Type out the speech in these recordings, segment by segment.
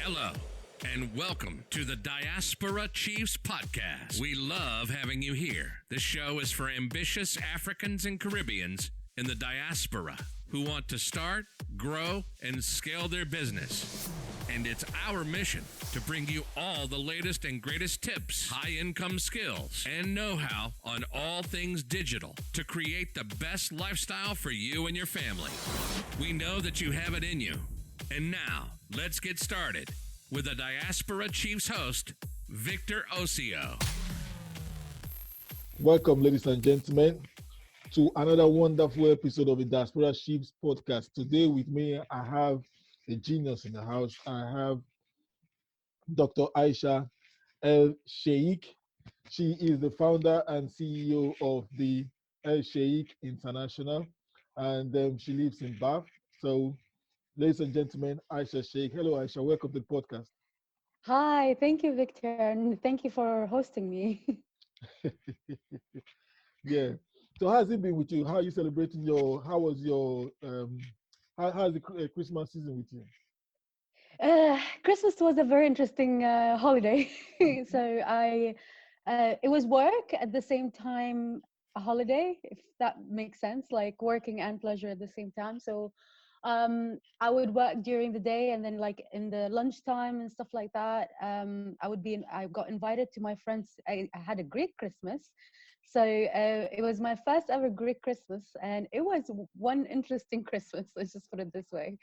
Hello, and welcome to the Diaspora Chiefs Podcast. We love having you here. This show is for ambitious Africans and Caribbeans in the diaspora who want to start, grow, and scale their business. And it's our mission to bring you all the latest and greatest tips, high-income skills, and know-how on all things digital to create the best lifestyle for you and your family. We know that you have it in you. And now, let's get started with the Diaspora Chiefs host, Victor Osio. Welcome, ladies and gentlemen, to another wonderful episode of the Diaspora Chiefs podcast. Today with me, I have a genius in the house. I have Dr. Aisha Alsheikh. She is the founder and CEO of the Alsheikh International, and she lives in Bath. So, ladies and gentlemen, Aisha Sheikh. Hello, Aisha. Welcome to the podcast. Hi, thank you, Victor, and thank you for hosting me. Yeah. So, how's it been with you? How are you celebrating how was your, how's the Christmas season with you? Christmas was a very interesting holiday. It was work at the same time, a holiday, if that makes sense, like working and pleasure at the same time. So I would work during the day, and then like in the lunchtime and stuff like that, I got invited to my friends. I had a Greek Christmas. So it was my first ever Greek Christmas, and it was one interesting Christmas. Let's just put it this way.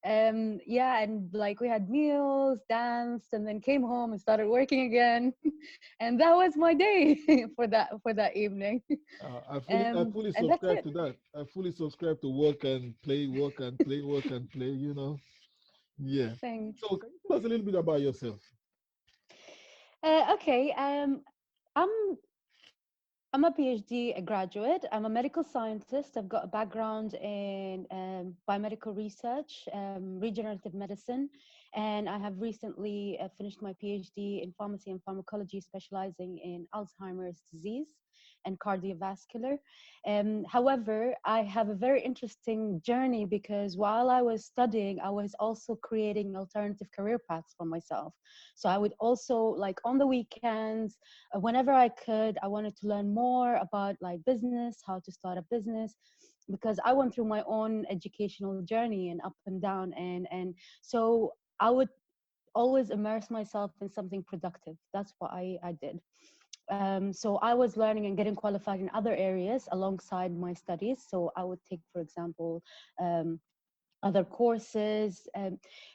Yeah, and like we had meals, danced, and then came home and started working again, and that was my day for that evening. I fully And that's subscribe it. to that. I fully subscribe to work and play, work and play, work and play. Yeah. Thanks. So, can you tell us a little bit about yourself? Okay. I'm I'm a PhD graduate. I'm a medical scientist. I've got a background in biomedical research, regenerative medicine, and I have recently finished my PhD in pharmacy and pharmacology, specializing in Alzheimer's disease and cardiovascular. However, I have a very interesting journey because while I was studying, I was also creating alternative career paths for myself. So I would also, like on the weekends, whenever I could, I wanted to learn more about like business, how to start a business, because I went through my own educational journey and up and down, and so I would always immerse myself in something productive. That's what I did. So I was learning and getting qualified in other areas alongside my studies. So I would take, for example, other courses.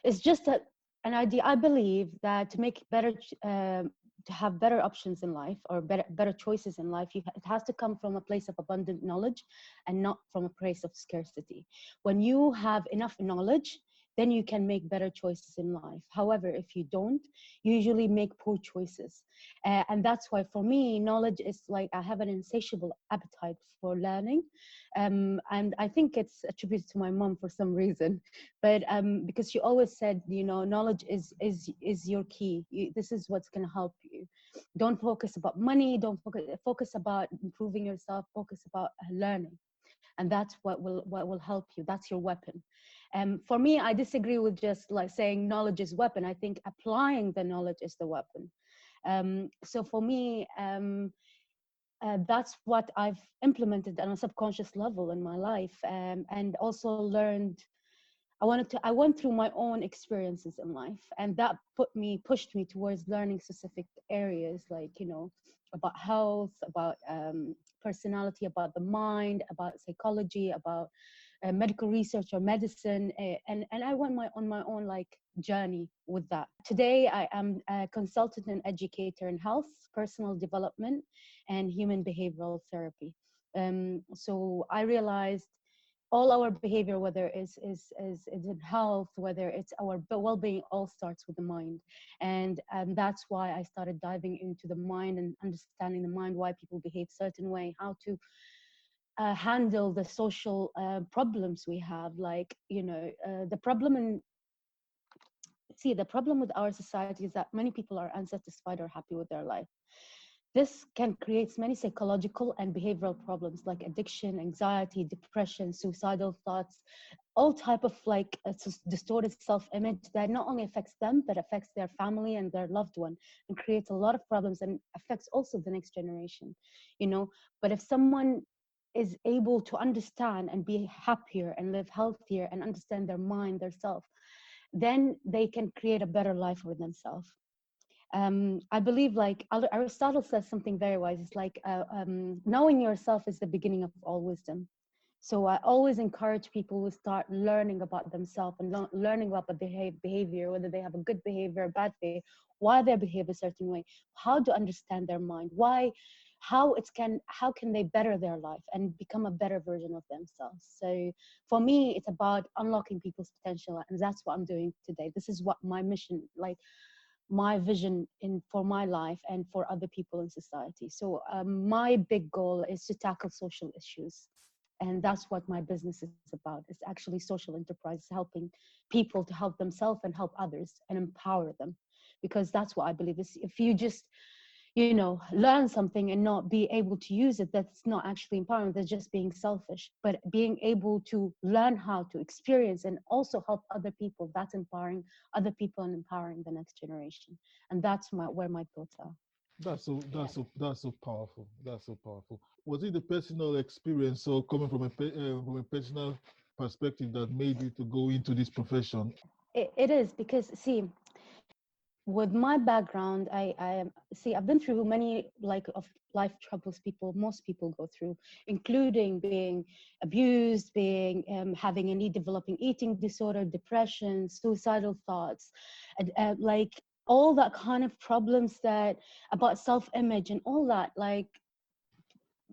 It's just an idea. I believe that to make better, to have better options in life or better choices in life, it has to come from a place of abundant knowledge and not from a place of scarcity. When you have enough knowledge, then you can make better choices in life. However, if you don't, you usually make poor choices. And that's why for me, knowledge is like I have an insatiable appetite for learning. And I think it's attributed to my mom for some reason, but because she always said, knowledge is your key. This is what's going to help you. Don't focus about money. Don't focus about improving yourself. Focus about learning, and that's what will help you. That's your weapon. For me, I disagree with just like saying knowledge is weapon. I think applying the knowledge is the weapon. So for me, that's what I've implemented on a subconscious level in my life, and also learned. I went through my own experiences in life, and that pushed me towards learning specific areas, like, about health, about personality, about the mind, about psychology, about medical research or medicine, and I went on my own like journey with that. Today, I am a consultant and educator in health, personal development, and human behavioral therapy. So I realized all our behavior, whether is in health, whether it's our well-being, all starts with the mind. And that's why I started diving into the mind and understanding the mind, why people behave certain way, how to handle the social problems we have. Like, the problem with our society is that many people are unsatisfied or happy with their life. this can create many psychological and behavioral problems like addiction, anxiety, depression, suicidal thoughts, all type of like distorted self-image that not only affects them but affects their family and their loved one, and creates a lot of problems and affects also the next generation, you know. But if someone is able to understand and be happier and live healthier and understand their mind, their self, then they can create a better life for themselves. I believe like Aristotle says something very wise. It's like knowing yourself is the beginning of all wisdom. So I always encourage people to start learning about themselves and learning about the behavior, whether they have a good behavior or bad behavior, why they behave a certain way, how to understand their mind, why, how can they better their life and become a better version of themselves. So for me, it's about unlocking people's potential, and that's what I'm doing today. This is what my mission, like my vision in for my life and for other people in society. So my big goal is to tackle social issues, and that's what my business is about. It's actually social enterprise, helping people to help themselves and help others and empower them, because that's what I believe is, if you just, you know, learn something and not be able to use it, that's not actually empowering, that's just being selfish. But being able to learn how to experience and also help other people, that's empowering other people and empowering the next generation. And that's where my thoughts are. Yeah. That's so powerful. That's so powerful. Was it the personal experience or coming from a personal perspective that made you to go into this profession? It is because, see, with my background, I've been through many like of life troubles most people go through, including being abused, being having any developing eating disorder, depression, suicidal thoughts, and like all that kind of problems that about self-image and all that. Like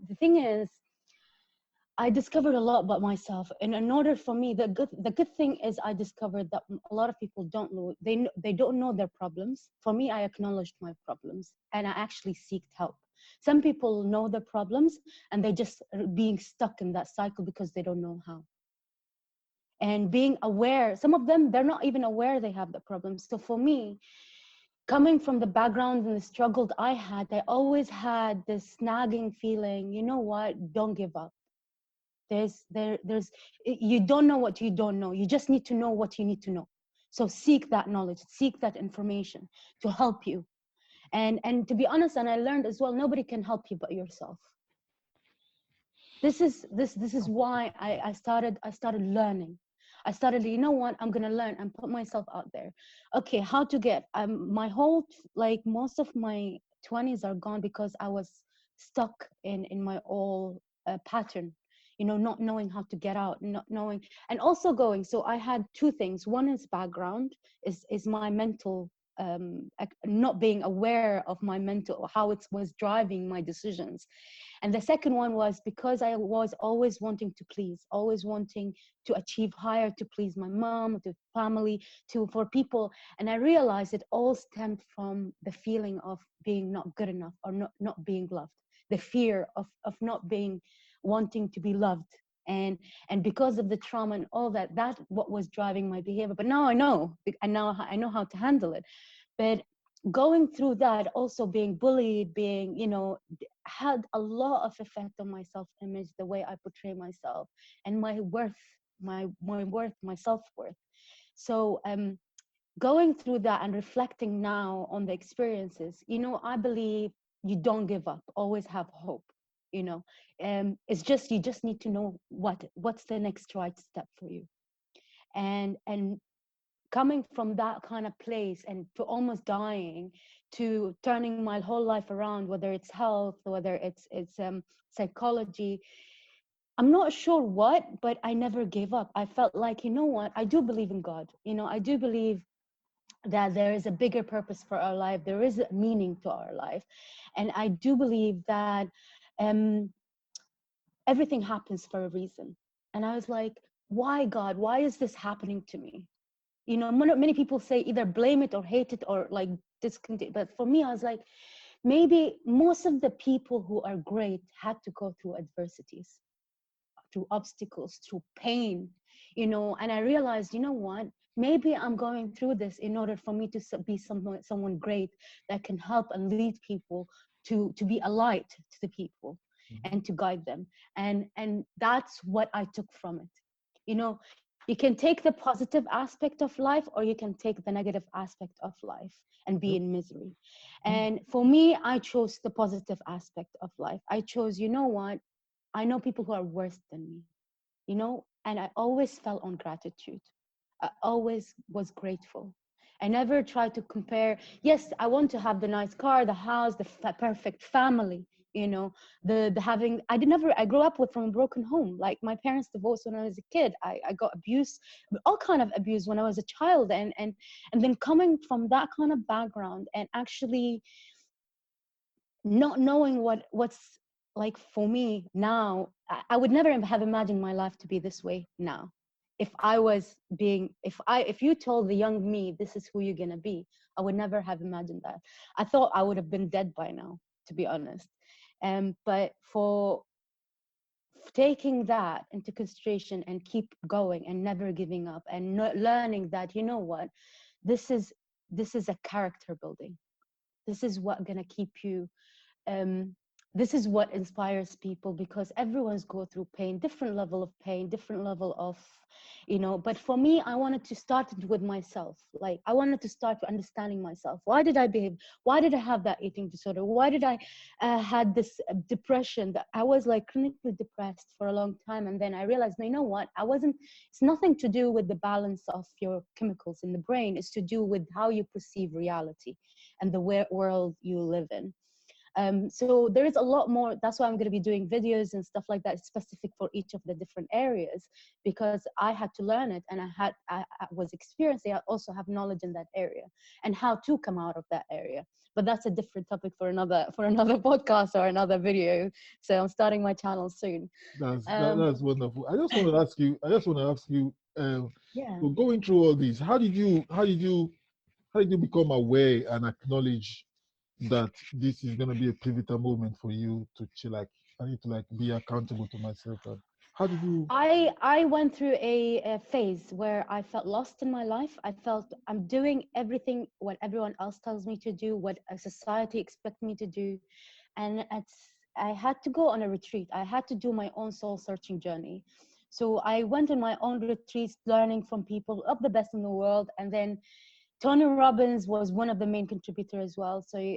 the thing is, I discovered a lot about myself, and in order for me, the good thing is I discovered that a lot of people don't know, they don't know their problems. For me, I acknowledged my problems and I actually seeked help. Some people know their problems and they just are being stuck in that cycle because they don't know how. And being aware, some of them, they're not even aware they have the problems. So for me, coming from the background and the struggle I had, I always had this nagging feeling, you know what, don't give up. There's you don't know what you don't know, you just need to know what you need to know. So seek that knowledge, seek that information to help you. And to be honest, and I learned as well, nobody can help you but yourself. This is why I started learning. I started, you know what, I'm gonna learn and put myself out there. Okay, how to get my whole, like most of my 20s are gone because I was stuck in my old pattern, you know, not knowing how to get out, not knowing, and also going. So I had two things. One is background, is my mental, not being aware of my mental, how it was driving my decisions. And the second one was because I was always wanting to please, always wanting to achieve higher, to please my mom, to family, to for people. And I realized it all stemmed from the feeling of being not good enough or not being loved, the fear of not being, wanting to be loved. And because of the trauma and all that, that's what was driving my behavior. But now I know, and now I know how to handle it. But going through that, also being bullied, being, you know, had a lot of effect on my self-image, the way I portray myself, and my worth, my worth, my self-worth. So going through that and reflecting now on the experiences, you know, I believe you don't give up, always have hope, you know. It's just, you just need to know what's the next right step for you. And coming from that kind of place and to almost dying, to turning my whole life around, whether it's health, whether it's psychology, I'm not sure what, but I never gave up. I felt like, you know what, I do believe in God, you know, I do believe that there is a bigger purpose for our life, there is a meaning to our life. And I do believe that um everything happens for a reason. And I was like, why, God, why is this happening to me? You know, many people say either blame it or hate it or like discontinue. But for me, I was like, maybe most of the people who are great had to go through adversities, through obstacles, through pain, you know. And I realized, you know what, maybe I'm going through this in order for me to be someone great that can help and lead people to be a light to the people Mhm. and to guide them. And that's what I took from it. You know, you can take the positive aspect of life, or you can take the negative aspect of life and be Yep. in misery. Mm. And for me, I chose the positive aspect of life. I chose, you know what, I know people who are worse than me, you know, and I always felt on gratitude. I always was grateful. I never tried to compare. Yes, I want to have the nice car, the house, the perfect family, you know, the having. I did never. I grew up with from a broken home. Like my parents divorced when I was a kid. I got abuse, all kind of abuse when I was a child, and then coming from that kind of background and actually not knowing what's like for me now. I would never have imagined my life to be this way now. If I was being, if you told the young me this is who you're gonna be, I would never have imagined that. I thought I would have been dead by now, to be honest. But for taking that into consideration and keep going and never giving up and learning that, you know what, this is a character building. This is what gonna keep you, um, this is what inspires people, because everyone's go through pain, different level of pain, different level of, you know. But for me, I wanted to start it with myself. Like I wanted to start understanding myself. Why did I behave? Why did I have that eating disorder? Why did I had this depression? That I was like clinically depressed for a long time, and then I realized, no, you know what, I wasn't. It's nothing to do with the balance of your chemicals in the brain. It's to do with how you perceive reality and the world you live in. So there is a lot more. That's why I'm going to be doing videos and stuff like that, specific for each of the different areas, because I had to learn it, and I was experiencing. I also have knowledge in that area and how to come out of that area. But that's a different topic for another podcast or another video. So I'm starting my channel soon. Um, That's wonderful. I just want to ask you. I just want to ask you. yeah. So going through all this, how did you become aware and acknowledge that this is going to be a pivotal moment for you to chill? Like I need to like be accountable to myself. And how did you? I went through a phase where I felt lost in my life. I felt I'm doing everything what everyone else tells me to do, what a society expects me to do, and I had to go on a retreat. I had to do my own soul searching journey. So I went on my own retreats, learning from people of the best in the world, and then Tony Robbins was one of the main contributors as well. So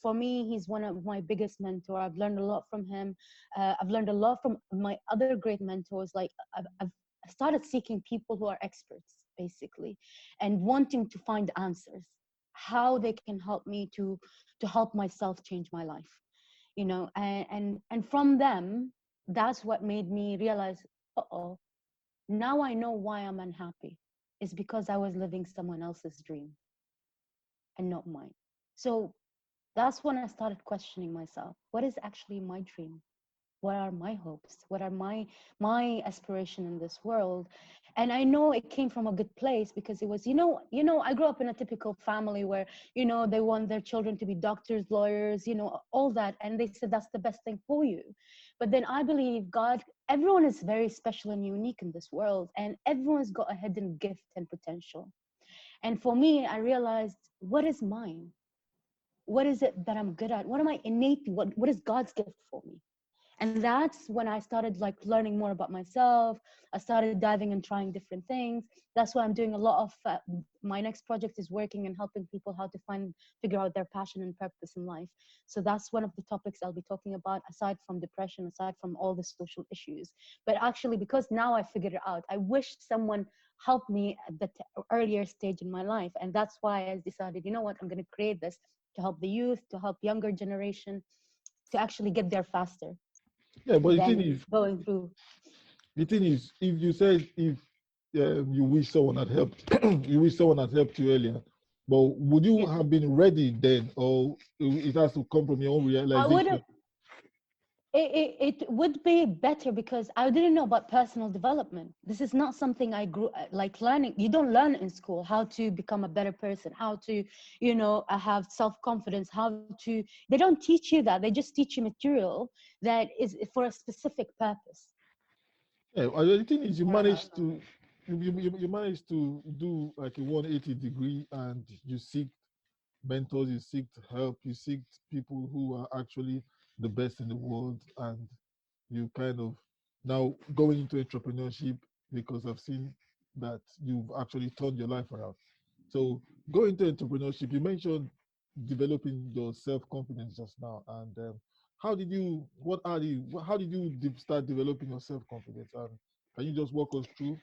for me, he's one of my biggest mentor. I've learned a lot from him. I've learned a lot from my other great mentors. Like I've started seeking people who are experts, basically, and wanting to find answers, how they can help me to help myself change my life. You know, and from them, that's what made me realize, oh, now I know why I'm unhappy. It's because I was living someone else's dream and not mine. So that's when I started questioning myself. What is actually my dream? What are my hopes? What are my aspiration in this world? And I know it came from a good place, because it was, I grew up in a typical family where, they want their children to be doctors, lawyers, all that. And they said that's the best thing for you. But then I believe God, everyone is very special and unique in this world, and everyone's got a hidden gift and potential. And for me, I realized, what is mine? What is it that I'm good at? What am I innate? What is God's gift for me? And that's when I started like learning more about myself. I started diving and trying different things. That's why I'm doing a lot of my next project is working and helping people how to figure out their passion and purpose in life. So that's one of the topics I'll be talking about, aside from depression, aside from all the social issues. But actually, because now I figured it out, I wish someone helped me at the earlier stage in my life. And that's why I decided, you know what, I'm going to create this to help the youth, to help younger generation, to actually get there faster Yeah, but than going through. the thing is, if you said if you wish someone had helped, you wish someone had helped you earlier, but would you Yeah, have been ready then, or it has to come from your own I would have. realization? It would be better, because I didn't know about personal development. This is not something I grew like learning. You don't learn in school how to become a better person, how to, have self-confidence, how to. They don't teach you that. They just teach you material that is for a specific purpose. Yeah, the thing is, Uh, you managed to do like a 180 degree, and you seek mentors, you seek help, you seek people who are actually the best in the world, and you kind of now going into entrepreneurship because I've seen that you've actually turned your life around. So go into entrepreneurship. You mentioned developing your self confidence just now, and how did you? What are the? How did you start developing your self confidence? And can you just walk us through?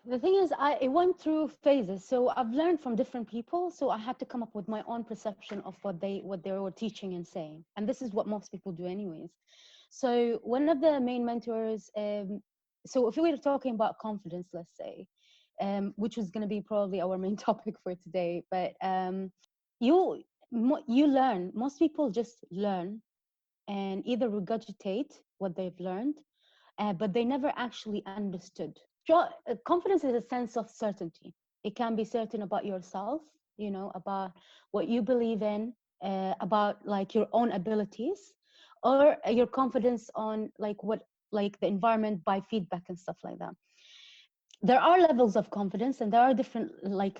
The thing is, it went through phases. So I've learned from different people. So I had to come up with my own perception of what they were teaching and saying. And this is what most people do, anyways. So one of the main mentors. So if we were talking about confidence, let's say, which was going to be probably our main topic for today, but you you learn. Most people just learn and either regurgitate what they've learned, but they never actually understood. Confidence is a sense of certainty. It can be certain about yourself, about what you believe in, about like your own abilities, or your confidence on like the environment by feedback and stuff like that. There are levels of confidence, and there are different like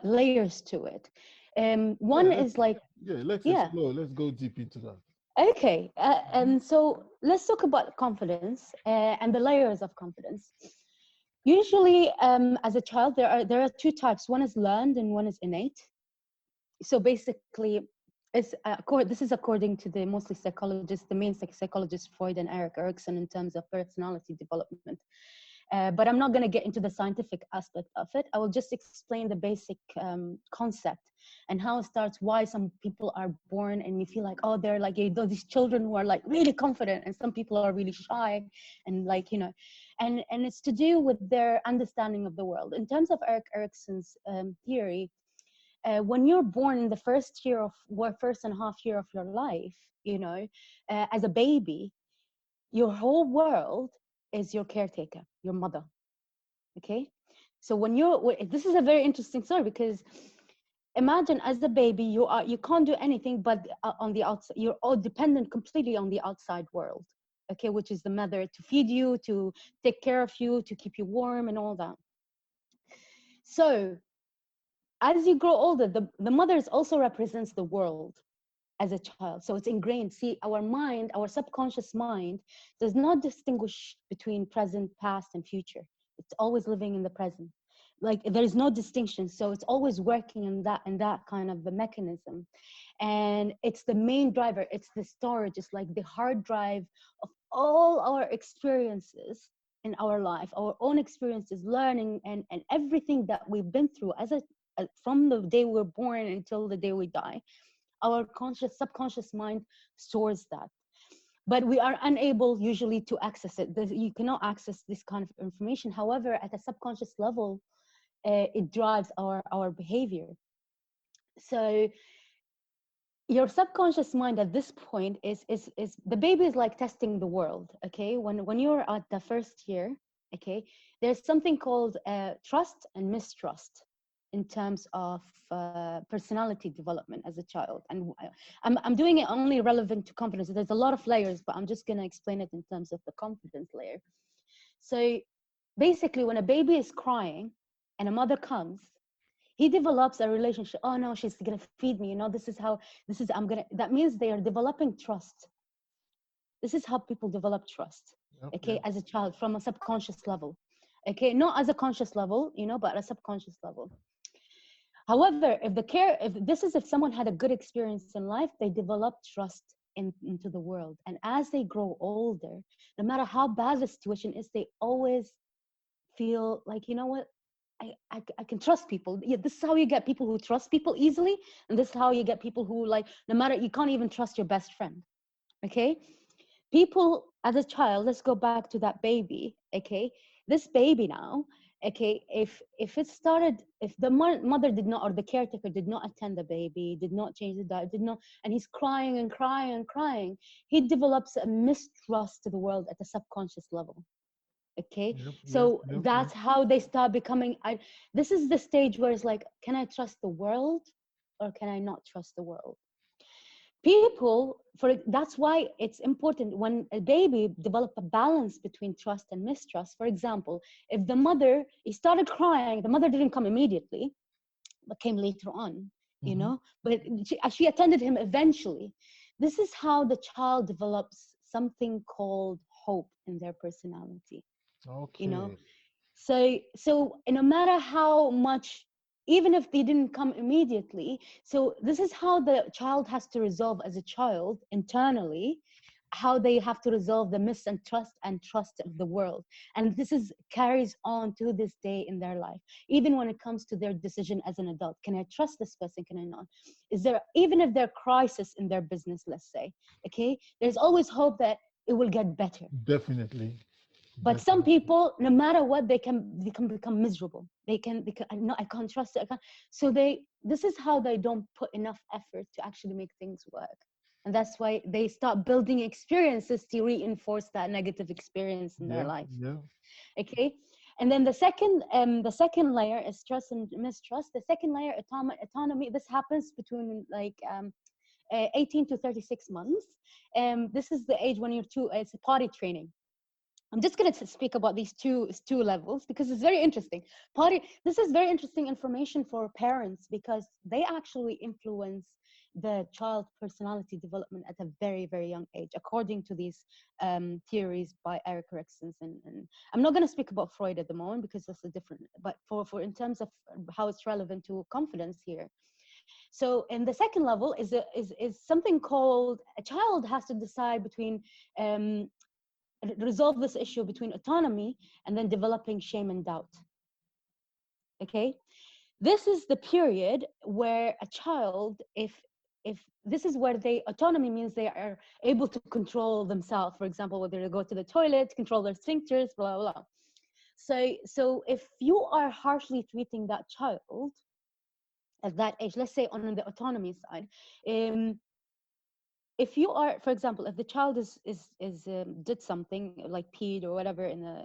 layers to it. Yeah, One is like, let's yeah. explore. Let's go deep into that. Okay, and so let's talk about confidence and the layers of confidence. Usually, as a child, there are two types. One is learned, and one is innate. So basically, this is according to the mostly psychologists, the main psychologists Freud and Eric Erikson, in terms of personality development. But I'm not going to get into the scientific aspect of it. I will just explain the basic concept and how it starts, why some people are born and you feel like, oh, they're like these children who are like really confident, and some people are really shy, and like, and it's to do with their understanding of the world. In terms of Eric Erikson's theory, when you're born in the first and a half year of your life, as a baby, your whole world is your caretaker, your mother. Okay, so this is a very interesting story, because imagine as a baby you can't do anything but on the outside. You're all dependent completely on the outside world, okay, which is the mother to feed you, to take care of you, to keep you warm and all that. So as you grow older, the mothers also represents the world as a child. So it's ingrained. See, our mind, our subconscious mind, does not distinguish between present, past, and future. It's always living in the present. Like there is no distinction. So it's always working in that kind of the mechanism. And it's the main driver. It's the storage. It's like the hard drive of all our experiences in our life, our own experiences, learning, and everything that we've been through from the day we're born until the day we die. Our subconscious mind stores that, but we are unable usually to access it. You cannot access this kind of information. However, at a subconscious level, it drives our behavior. So your subconscious mind at this point is the baby is like testing the world. Okay, when you're at the first year, okay, there's something called trust and mistrust in terms of personality development as a child. And I'm doing it only relevant to confidence. There's a lot of layers, but I'm just going to explain it in terms of the confidence layer. So basically, when a baby is crying and a mother comes, he develops a relationship. Oh no, she's going to feed me. That means they are developing trust. This is how people develop trust. Yep, Okay, yep. as a child, from a subconscious level. Okay, not as a conscious level, but at a subconscious level. However, if someone had a good experience in life, they develop trust into the world. And as they grow older, no matter how bad the situation is, they always feel like, you know what, I can trust people. Yeah, this is how you get people who trust people easily. And this is how you get people who, like, no matter, you can't even trust your best friend. Okay? People as a child, let's go back to that baby. Okay? This baby now, okay, if the mother did not, or the caretaker did not attend the baby, did not change the diet, and he's crying and crying and crying, he develops a mistrust to the world at the subconscious level. Okay, so that's how they start becoming. This is the stage where it's like, can I trust the world or can I not trust the world? That's why it's important when a baby develop a balance between trust and mistrust. For example, if he started crying, the mother didn't come immediately, but came later on. Mm-hmm. but she attended him eventually. This is how the child develops something called hope in their personality, you know Okay. so no matter how much, even if they didn't come immediately, so this is how the child has to resolve as a child internally, how they have to resolve the mistrust and trust of the world. And this is carries on to this day in their life, even when it comes to their decision as an adult. Can I trust this person, can I not? Is there, even if there crisis in their business, let's say, okay, there's always hope that it will get better. Definitely. But some Definitely. people, no matter what, they can become miserable. They can no, I can't trust it, I can't. So this is how they don't put enough effort to actually make things work. And that's why they start building experiences to reinforce that negative experience in their Yeah. life. Yeah. Okay. And then the second layer is trust and mistrust. The second layer, autonomy. This happens between 18 to 36 months. This is the age when you're two. It's potty training. I'm just going to speak about these two levels because it's very interesting. This is very interesting information for parents because they actually influence the child personality development at a very, very young age, according to these theories by Eric Erikson. And I'm not going to speak about Freud at the moment because that's a different. But for in terms of how it's relevant to confidence here. So, in the second level is something called a child has to decide between um, resolve this issue between autonomy and then developing shame and doubt. Okay, this is the period where a child, if this is where they autonomy means they are able to control themselves, for example, whether they go to the toilet, control their sphincters, blah blah blah. So if you are harshly treating that child at that age, let's say on the autonomy side, um, if you are, for example, if the child is did something like peed or whatever in the,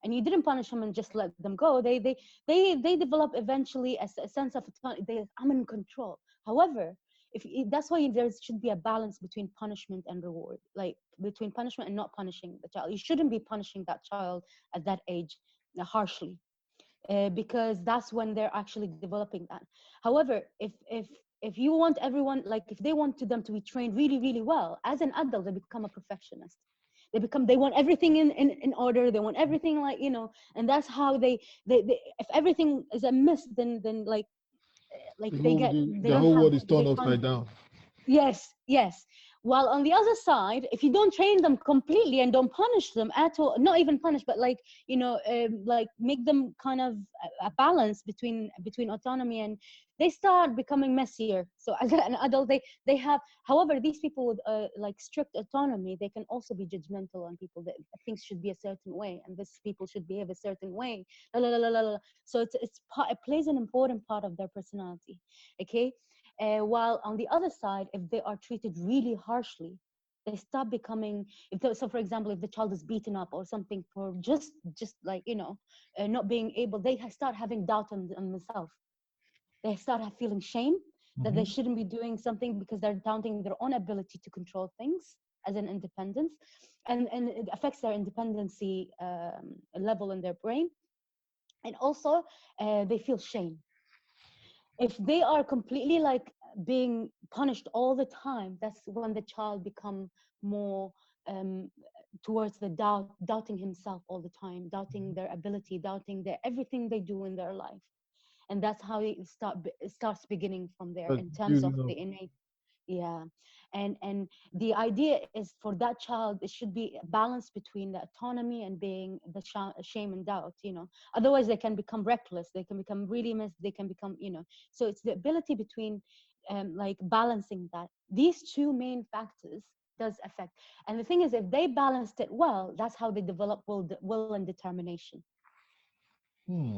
and you didn't punish them and just let them go, they develop eventually a sense of autonomy. I'm in control. However, that's why there should be a balance between punishment and reward, like between punishment and not punishing the child. You shouldn't be punishing that child at that age harshly, because that's when they're actually developing that. However, if you want everyone, like if they want them to be trained really really well, as an adult they become a perfectionist. They want everything in order. They want everything, like, and that's how they if everything is amiss, then like they The don't whole have, world is turned they can't. upside down. Yes, yes. While on the other side, if you don't train them completely and don't punish them at all, not even punish, but like, like make them kind of a balance between autonomy, and they start becoming messier. So as an adult, they have. However, these people with like strict autonomy, they can also be judgmental on people that things should be a certain way, and this people should behave a certain way. La, la, la, la, la, la. So it plays an important part of their personality. Okay. While on the other side, if they are treated really harshly, they stop becoming. So, for example, if the child is beaten up or something for just like, not being able, they start having doubt on themselves. They start feeling shame that they Hmm. shouldn't be doing something because they're doubting their own ability to control things as an independence, and it affects their independency level in their brain, and also they feel shame. If they are completely like being punished all the time, that's when the child become more um, towards the doubting himself all the time, doubting their ability, doubting their everything they do in their life. And that's how it starts beginning from there That's in terms of building up. the innate. Yeah. And the idea is for that child, it should be a balance between the autonomy and being the shame and doubt, otherwise they can become reckless, they can become really they can become, so it's the ability between like balancing that. These two main factors does affect. And the thing is, if they balanced it well, that's how they develop will and determination. Hmm.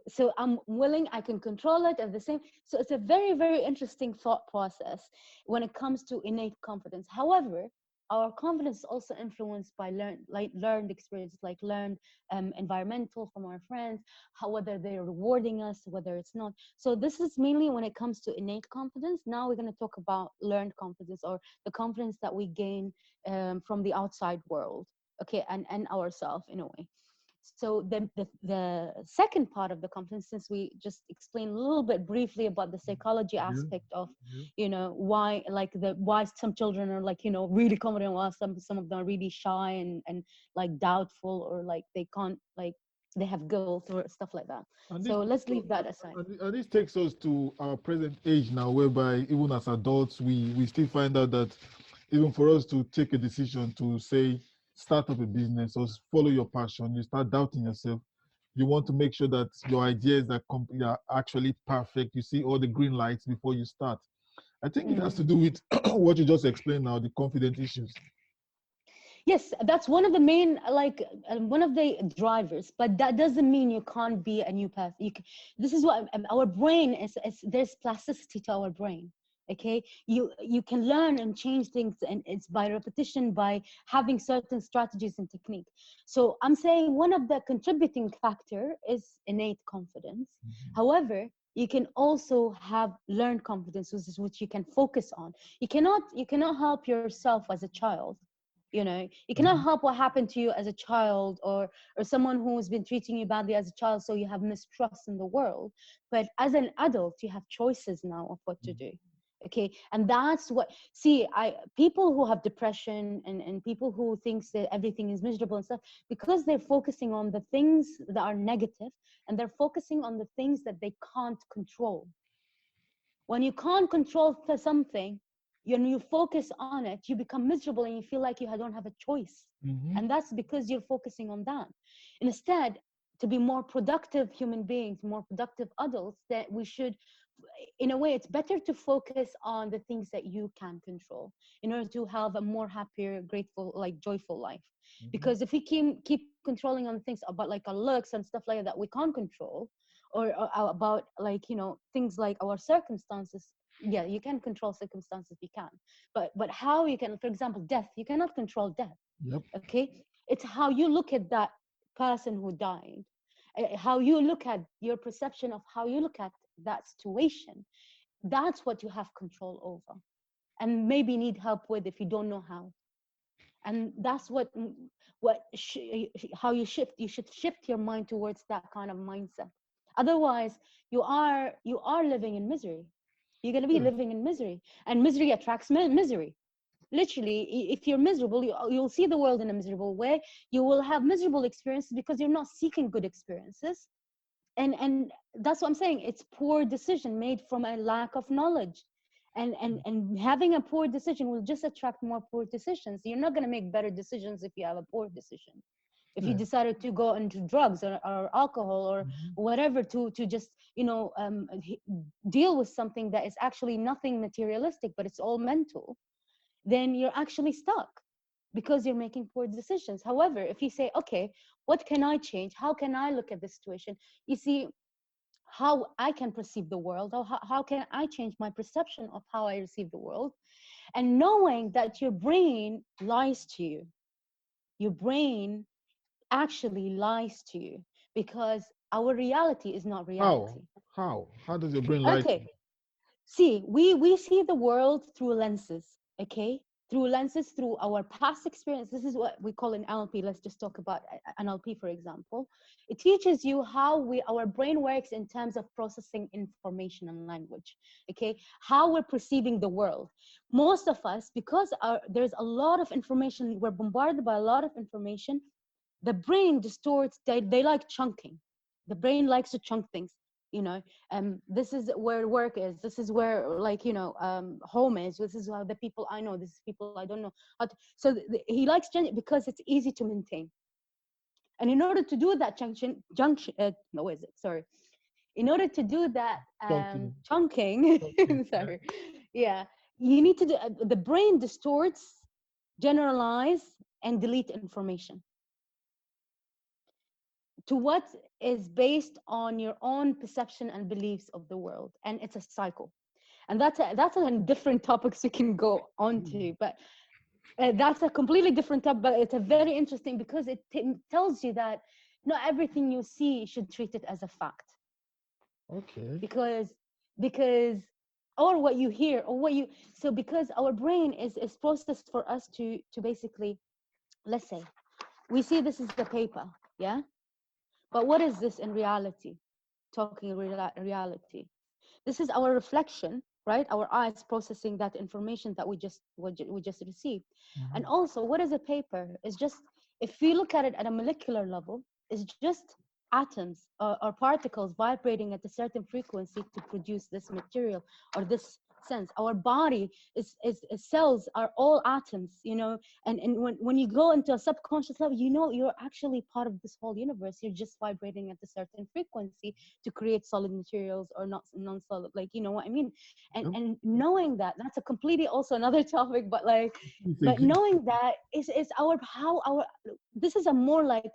So I'm willing, I can control it at the same. So it's a very very interesting thought process when it comes to innate confidence. However, our confidence is also influenced by learned experiences, like learned environmental from our friends, how whether they're rewarding us, whether it's not. So this is mainly when it comes to innate confidence. Now we're going to talk about learned confidence, or the confidence that we gain from the outside world, okay, and ourselves in a way. So the second part of the confidence, since we just explained a little bit briefly about the psychology Yeah. aspect of, Yeah. why, like, the why some children are, like, really confident, while some of them are really shy and like doubtful, or like they can't, like they have guilt or stuff like that. And this So let's leave that aside. and this takes us to our present age now, whereby even as adults, we still find out that even for us to take a decision to say start up a business or follow your passion, you start doubting yourself. You want to make sure that your ideas are actually perfect. You see all the green lights before you start. I think it has to do with what you just explained now, the confidence issues. Yes, that's one of the main, like, one of the drivers, but that doesn't mean you can't be a new path. This is what, our brain is, there's plasticity to our brain. Okay, you can learn and change things, and it's by repetition, by having certain strategies and technique. So I'm saying one of the contributing factor is innate confidence. However, you can also have learned confidence, which you can focus on. You cannot help yourself as a child. You cannot Mhm. help what happened to you as a child, or someone who's been treating you badly as a child, so you have mistrust in the world. But as an adult, you have choices now of what to do. Okay, and that's what, see, I people who have depression, and people who thinks that everything is miserable and stuff, because they're focusing on the things that are negative, and they're focusing on the things that they can't control. When you can't control something, when you focus on it, you become miserable, and you feel like you don't have a choice. Mhm. And that's because you're focusing on that. Instead, to be more productive human beings, more productive adults, that we should, in a way, it's better to focus on the things that you can control, in order to have a more happier, grateful, like joyful life. Mhm. Because if we keep controlling on things about, like, our looks and stuff like that we can't control, or about, like, things like our circumstances. Yeah, you can control circumstances, you can, but how you can, for example, death, you cannot control death. Yep. Okay, it's how you look at that person who died, how you look at your perception of how you look at that situation. That's what you have control over, and maybe need help with if you don't know how. And that's how you should shift your mind towards that kind of mindset. Otherwise, you are living in misery. You're going to be Yeah. living in misery, and misery attracts misery. Literally, if you're miserable, you'll see the world in a miserable way. You will have miserable experiences because you're not seeking good experiences. And that's what I'm saying, it's poor decision made from a lack of knowledge. And having a poor decision will just attract more poor decisions. You're not going to make better decisions if you have a poor decision. If you Yeah. decided to go into drugs, or alcohol, or Mhm. whatever, to just deal with something that is actually nothing materialistic, but it's all mental, then you're actually stuck, because you're making poor decisions. However, if you say, okay, what can I change? How can I look at the situation? You see, how I can perceive the world, or how can I change my perception of how I receive the world? And knowing that your brain lies to you, your brain actually lies to you, because our reality is not How? reality. How does your brain lie to Okay, you? see, we see the world through lenses. Okay, through lenses, through our past experience. This is what we call an NLP. Let's just talk about NLP, for example. It teaches you how our brain works in terms of processing information and language. Okay, how we're perceiving the world. Most of us, because there's a lot of information, we're bombarded by a lot of information. The brain distorts. They like chunking. The brain likes to chunk things. you know this is where work is, this is where, like, home is, this is how the people I know, this is people I don't know how to, so he likes changing because it's easy to maintain. And in order to do that junction no, is it, sorry, in order to do that Chunking. chunking, Chunking. Yeah. sorry, yeah, you need to do, the brain distorts, generalize, and delete information to what is based on your own perception and beliefs of the world. And it's a cycle. And that's a different topics we can go on Mm. to, but that's a completely different topic. But it's a very interesting, because it tells you that not everything you see should treat it as a fact. Okay. Because or what you hear, or what you, so because our brain is processed for us to basically, let's say we see this is the paper, yeah, But what is this in reality? Talking reality. This is our reflection, right? Our eyes processing that information that we just received. And Mhm. also, what is a paper? It's just, if we look at it at a molecular level, it's just atoms or particles vibrating at a certain frequency to produce this material or this sense. Our body is cells are all atoms, you know. And when you go into a subconscious level, you know, you're actually part of this whole universe. You're just vibrating at a certain frequency to create solid materials or not non-solid, like, you know what I mean. and Yep. and knowing that, that's a completely also another topic, but like, It's but a- knowing that is our how our this is a more like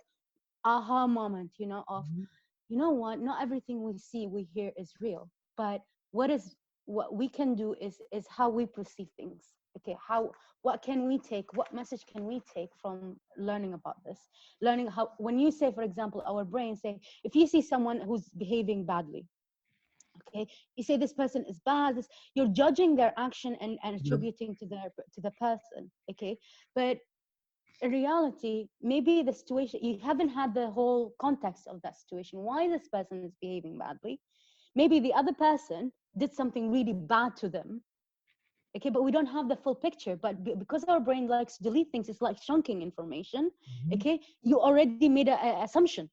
aha moment, you know, of, Mhm. you know what, not everything we see we hear is real, but what is, what we can do is how we perceive things. Okay, how, what can we take, what message can we take from learning about this, learning how, when you say, for example, our brain say, if you see someone who's behaving badly, okay, you say this person is bad, this, you're judging their action and Yep. attributing to the person. Okay, but in reality, maybe the situation, you haven't had the whole context of that situation, why this person is behaving badly. Maybe the other person did something really bad to them. Okay, but we don't have the full picture. But because our brain likes to delete things, it's like chunking information. Mhm. Okay, you already made a assumption.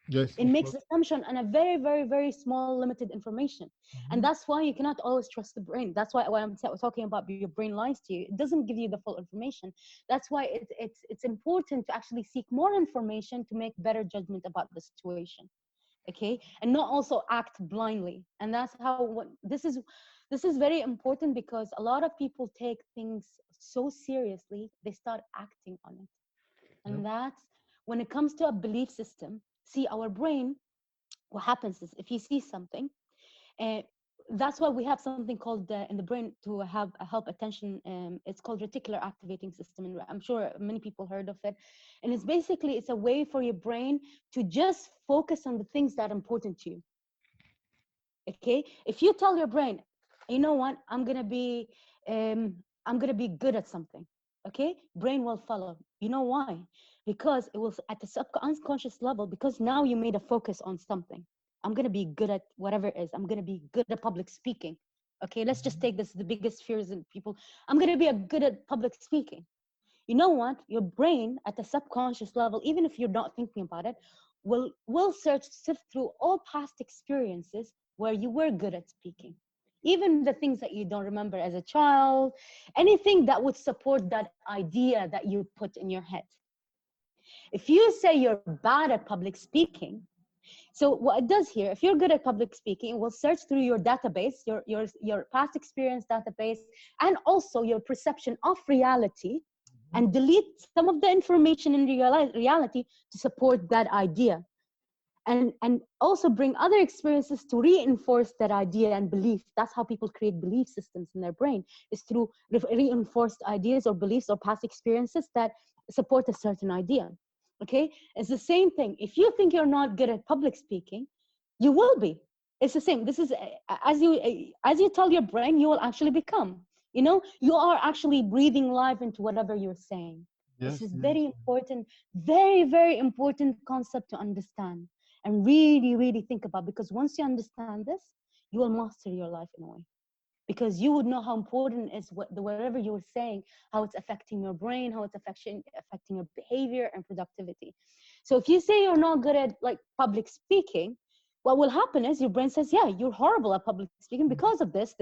Yes, It of makes course. assumption on a very, very, very small limited information. And Mhm. that's why you cannot always trust the brain. That's why when I'm talking about your brain lies to you, it doesn't give you the full information. That's why it's important to actually seek more information to make better judgment about the situation. Okay, and not also act blindly. And that's how, what this is very important, because a lot of people take things so seriously, they start acting on it. Yep. And that's when it comes to a belief system. See, our brain, what happens is, if you see something, and that's why we have something called in the brain to have a help attention, it's called reticular activating system, and I'm sure many people heard of it. And it's basically, it's a way for your brain to just focus on the things that are important to you. Okay, if you tell your brain, you know what, I'm gonna be good at something, okay, brain will follow. You know why? Because it was at the subconscious level, because now you made a focus on something. I'm gonna be good at whatever it is. I'm gonna be good at public speaking. Okay, let's just take this, the biggest fears in people. I'm gonna be a good at public speaking. You know what, your brain at the subconscious level, even if you're not thinking about it, will sift through all past experiences where you were good at speaking, even the things that you don't remember as a child, anything that would support that idea that you put in your head. If you say you're bad at public speaking, so what it does here, if you're good at public speaking, it will search through your database, your past experience database, and also your perception of reality, and delete some of the information in reality to support that idea. And also bring other experiences to reinforce that idea and belief. That's how people create belief systems in their brain, is through reinforced ideas or beliefs or past experiences that support a certain idea. Okay, it's the same thing. If you think you're not good at public speaking, you will be. It's the same. This is as you tell your brain, you will actually become. You know, you are actually breathing life into whatever you're saying. This Yes, is yes. very important, very, very important concept to understand and really, really think about, because once you understand this, you will master your life in a way, because you would know how important is whatever you were saying, how it's affecting your brain, how it's affecting your behavior and productivity. So if you say you're not good at like public speaking, what will happen is your brain says, yeah, you're horrible at public speaking because of this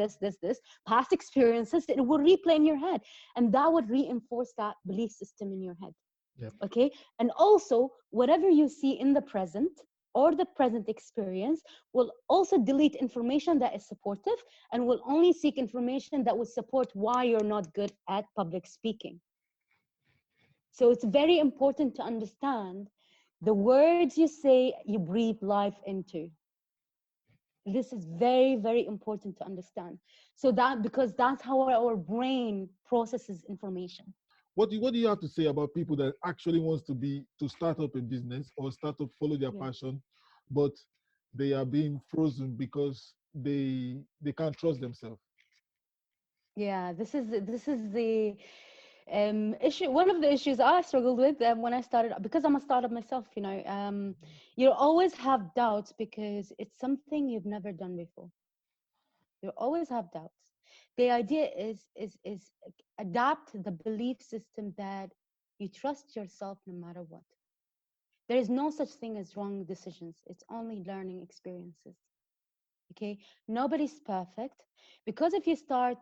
past experiences. It will replay in your head, and that would reinforce that belief system in your head. Yep. Okay, and also whatever you see in the present or the present experience will also delete information that is supportive, and will only seek information that would support why you're not good at public speaking. So it's very important to understand the words you say, you breathe life into. This is very, very important to understand. So that, because that's how our brain processes information. What do you have to say about people that actually wants to start up a business or start to follow their Yeah. passion, but they are being frozen because they can't trust themselves? Yeah, this is the Issue, one of the issues I struggled with when I started, because I'm a startup myself, you always have doubts because it's something you've never done before. You always have doubts. The idea is adapt the belief system that you trust yourself no matter what. There is no such thing as wrong decisions. It's only learning experiences. Okay, nobody's perfect, because if you're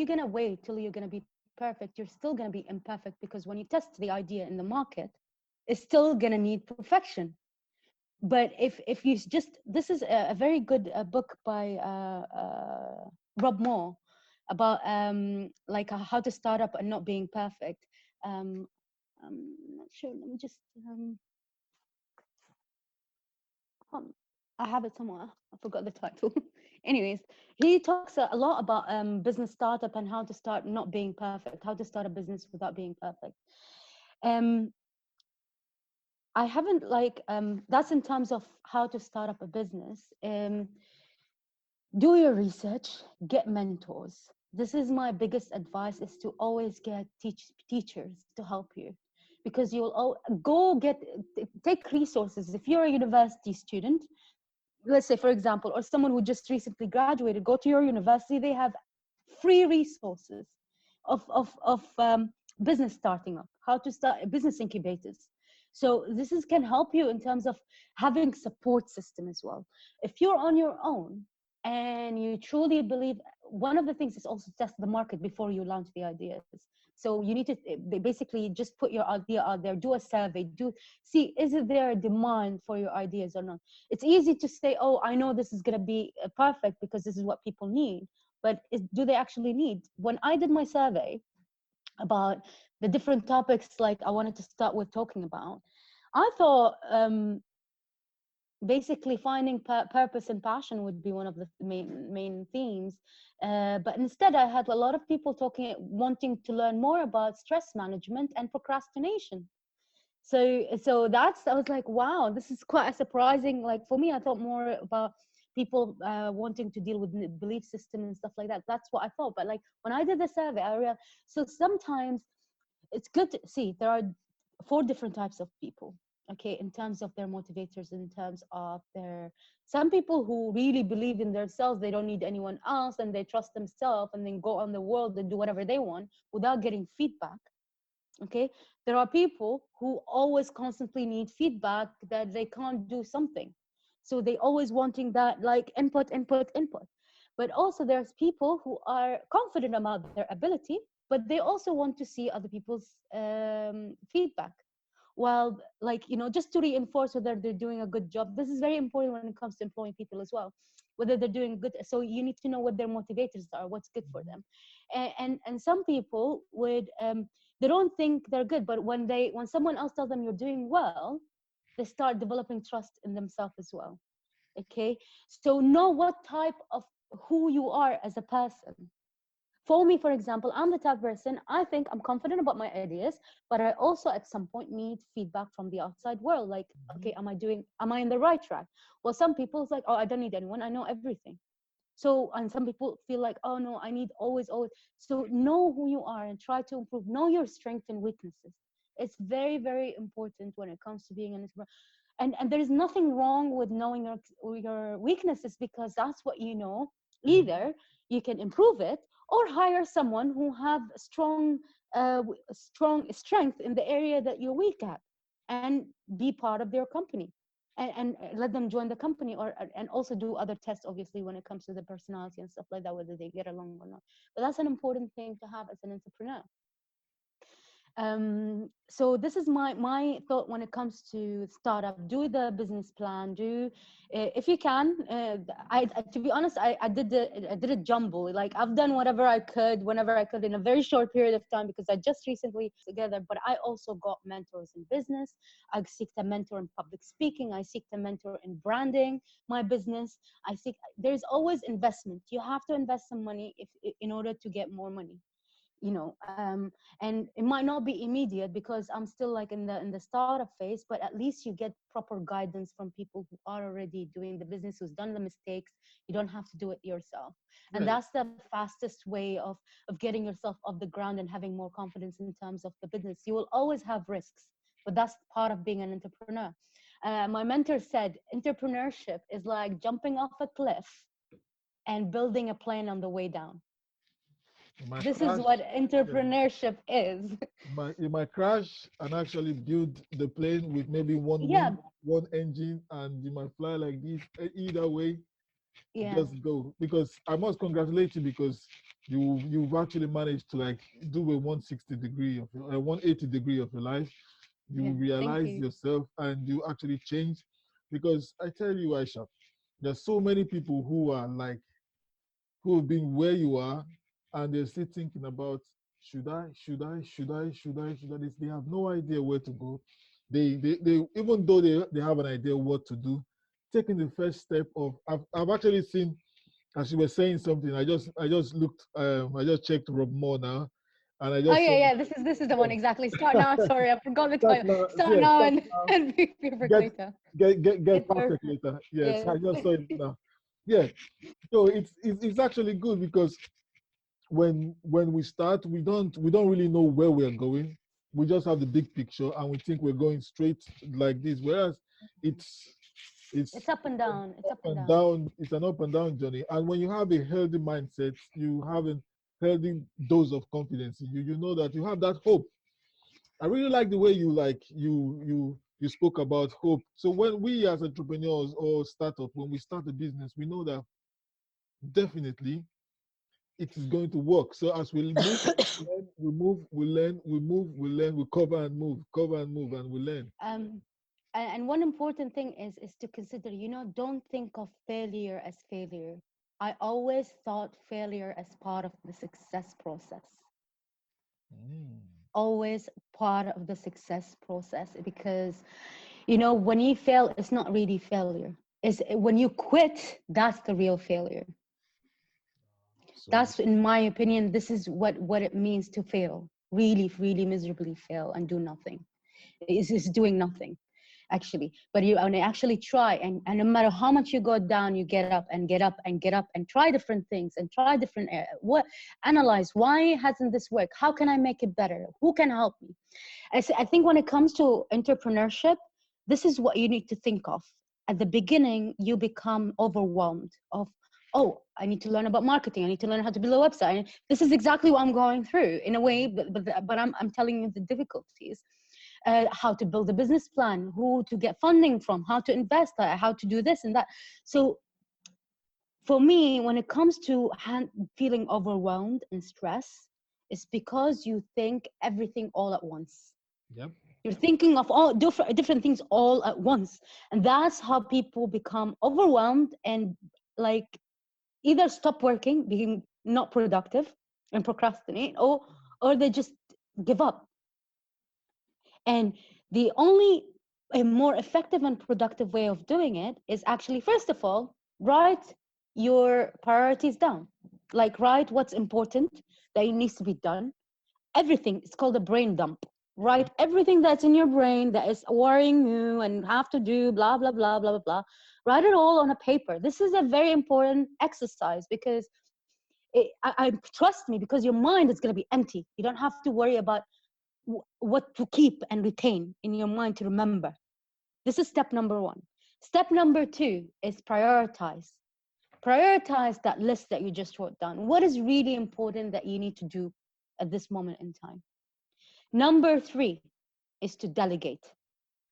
gonna wait till you're gonna be perfect, you're still gonna be imperfect, because when you test the idea in the market, it's still gonna need perfection. But if you just, this is a very good book by Rob Moore about like how to start up and not being perfect. um I'm not sure, let me just um, I have it somewhere. I forgot the title. Anyways, he talks a lot about business startup and how to start not being perfect, how to start a business without being perfect. Um, I haven't like that's in terms of how to start up a business. Do your research, get mentors. This is my biggest advice: is to always get teachers to help you, because go get take resources. If you're a university student, let's say for example, or someone who just recently graduated, go to your university. They have free resources of business starting up, how to start business incubators. So this is can help you in terms of having support system as well. If you're on your own and you truly believe, one of the things is also test the market before you launch the ideas. So you need to basically just put your idea out there, do a survey, do see, is it there a demand for your ideas or not. It's easy to say, oh, I know this is going to be perfect because this is what people need, but do they actually need? When I did my survey about the different topics like I wanted to start with talking about, I thought basically finding purpose and passion would be one of the main themes, but instead I had a lot of people wanting to learn more about stress management and procrastination. So that's, I was like, wow, this is quite a surprising, like for me I thought more about people wanting to deal with belief system and stuff like that. That's what I thought. But like when I did the survey, I realized, so sometimes it's good to see there are 4 different types of people, okay, in terms of their motivators, in terms of their, some people who really believe in themselves, they don't need anyone else, and they trust themselves and then go on the world and do whatever they want without getting feedback. Okay, there are people who always constantly need feedback that they can't do something, so they always wanting that like input input input. But also there's people who are confident about their ability, but they also want to see other people's feedback. Well, like, just to reinforce whether they're doing a good job. This is very important when it comes to employing people as well, whether they're doing good. So you need to know what their motivators are, what's good for them. And some people would they don't think they're good, but when someone else tells them you're doing well, they start developing trust in themselves as well. Okay, so know what type of, who you are as a person. For me, for example, I'm the type of person, I think I'm confident about my ideas, but I also at some point need feedback from the outside world. Like, okay, am I in the right track? Well, some people it's like, oh, I don't need anyone, I know everything. So, and some people feel like, oh no, I need always. So know who you are and try to improve. Know your strengths and weaknesses. It's very, very important when it comes to being an, and there is nothing wrong with knowing your weaknesses, because that's what you know. Either you can improve it, or hire someone who have strong strength in the area that you're weak at, and be part of their company, and let them join the company, or and also do other tests, obviously, when it comes to the personality and stuff like that, whether they get along or not. But that's an important thing to have as an entrepreneur. So this is my thought when it comes to startup. Do the business plan. Do if you can. To be honest, I did a jumble. Like, I've done whatever I could whenever I could in a very short period of time, because I just recently together. But I also got mentors in business. I seek a mentor in public speaking. I seek a mentor in branding my business. There's always investment. You have to invest some money if in order to get more money. and it might not be immediate because I'm still like in the startup phase, but at least you get proper guidance from people who are already doing the business, who's done the mistakes. You don't have to do it yourself. And Right. that's the fastest way of getting yourself off the ground and having more confidence in terms of the business. You will always have risks, but that's part of being an entrepreneur. My mentor said entrepreneurship is like jumping off a cliff and building a plane on the way down. You might This is crash. what Yeah. entrepreneurship is. You might crash and actually build the plane with maybe one Yeah, wing, one engine, and you might fly like this. Either way, yeah, just go. Because I must congratulate you because you've actually managed to like do a 160 degree of a 180 degree of your life. You yeah. Thank realize you. yourself and you actually change. Because I tell you, Aisha, there's so many people who are like who have been where you are and they're still thinking about should I? They have no idea where to go. They even though they have an idea what to do, taking the first step of I've actually seen as you were saying something, I just looked I just checked Rob Moore now and I Oh just yeah, saw yeah. This is the one yeah, exactly. Start now. Sorry, I forgot the start title. now, Start yeah, now start and now, and be perfect get later. get Get perfect perfect. later. Yes, Yes. I just saw it now. Yeah. So it's actually good because when we start, we don't really know where we're going. We just have the big picture and we think we're going straight like this. Whereas it's It's it's up and an down. It's up up and and down. down. It's an up and down journey. And when you have a healthy mindset, you have a healthy dose of confidence. You know that you have that hope. I really like the way you spoke about hope. So when we as entrepreneurs or startup, when we start a business, we know that definitely it is going to work. So as we move, learn, we move, we learn, we move, we learn, we cover and move, and we learn. Um, and one important thing is to consider. Don't think of failure as failure. I always thought failure as part of the success process. Mm. Always part of the success process because when you fail, it's not really failure. Is when you quit, that's the real failure. So That's, in my opinion, this is what it means to fail, really, really miserably fail and do nothing. Is doing nothing, actually. But you when you actually try, and no matter how much you go down, you get up and get up and get up and try different things and try different what analyze why hasn't this worked, how can I make it better, who can help me. I think when it comes to entrepreneurship, this is what you need to think of. At the beginning, you become overwhelmed of, oh, I need to learn about marketing. I need to learn how to build a website. This is exactly what I'm going through in a way, but I'm telling you the difficulties. How to build a business plan, who to get funding from, how to invest, how to do this and that. So for me, when it comes to feeling overwhelmed and stress, it's because you think everything all at once. yep. You're thinking of all different things all at once. And that's how people become overwhelmed and like either stop working, being not productive and procrastinate, or they just give up. And the only a more effective and productive way of doing it is actually, first of all, write your priorities down. Like write what's important that needs to be done. Everything. It's called a brain dump. Write everything that's in your brain that is worrying you and have to do blah blah blah blah blah blah. Write it all on a paper. This is a very important exercise because I trust me, because your mind is going to be empty. You don't have to worry about what to keep and retain in your mind to remember. This is step number one. Step number two is prioritize. Prioritize that list that you just wrote down. What is really important that you need to do at this moment in time? Number three is to delegate.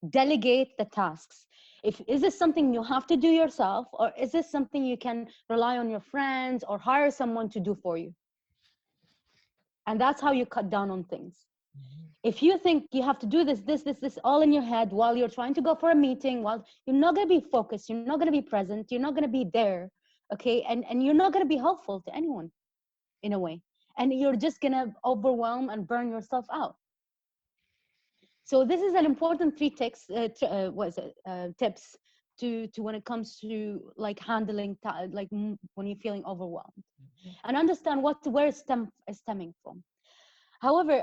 Delegate the tasks. If is this something you have to do yourself, or is this something you can rely on your friends or hire someone to do for you? And that's how you cut down on things. If you think you have to do this all in your head while you're trying to go for a meeting, while you're not going to be focused, you're not going to be present, you're not going to be there, okay, and you're not going to be helpful to anyone in a way, and you're just going to overwhelm and burn yourself out. So this is an important three tips tips to when it comes to like handling when you're feeling overwhelmed, and understand where it's stemming from. However,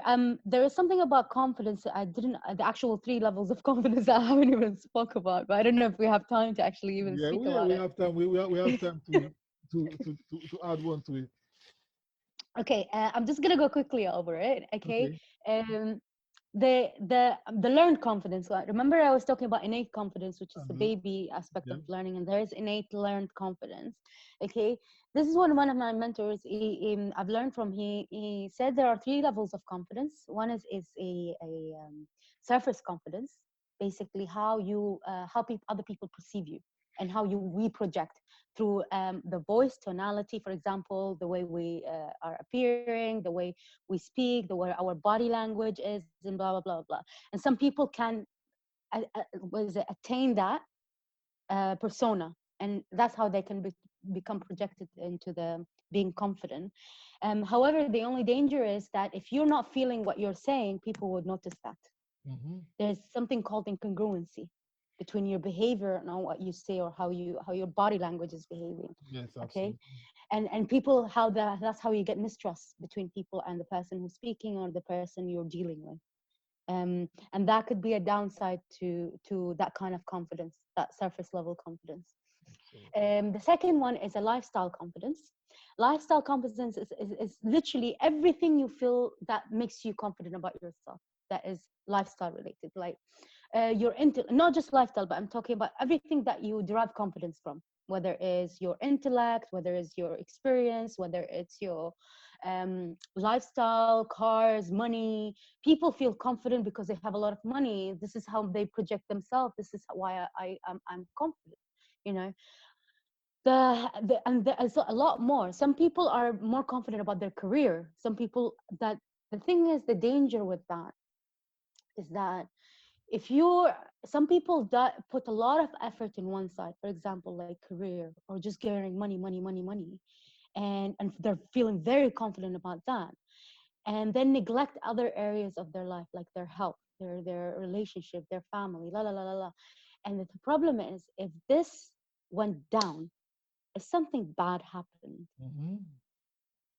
there is something about confidence that I didn't, the actual three levels of confidence that I haven't even spoke about, but I don't know if we have time to actually even Yeah, speak yeah, about we it. have time. We have time to add one to it. Okay, I'm just gonna go quickly over it. Okay, Okay. um, the learned confidence. Like, remember, I was talking about innate confidence, which is the Uh-huh. baby aspect Yeah. of learning, and there is innate learned confidence. Okay, this is what one of my mentors. I've learned from. He said there are three levels of confidence. One is a surface confidence, basically how other people perceive you and how you we project through the voice tonality, for example, the way we are appearing, the way we speak, the way our body language is, and blah blah blah blah. And some people can attain that persona, and that's how they can become projected into the being confident. However, the only danger is that if you're not feeling what you're saying, people would notice that. Mm-hmm. There's something called incongruency between your behavior and what you say, or how your body language is behaving. Yes, Okay, absolutely. and people, that's how you get mistrust between people and the person who's speaking or the person you're dealing with. And that could be a downside to that kind of confidence, that surface level confidence. Absolutely. The second one is a lifestyle confidence. Lifestyle confidence is literally everything you feel that makes you confident about yourself, that is lifestyle related, like your not just lifestyle, but I'm talking about everything that you derive confidence from, whether it's your intellect, whether it's your experience, whether it's your lifestyle, cars, money. People feel confident because they have a lot of money. This is how they project themselves. This is why I'm confident, you know. And there's a lot more. Some people are more confident about their career. Some people, that the thing is, the danger with that is that if you're some people that put a lot of effort in one side, for example, like career or just getting money, money, money, money, and they're feeling very confident about that, and then neglect other areas of their life, like their health, their relationship, their family, la la la la la. And the problem is, if this went down, if something bad happened, Mm-hmm.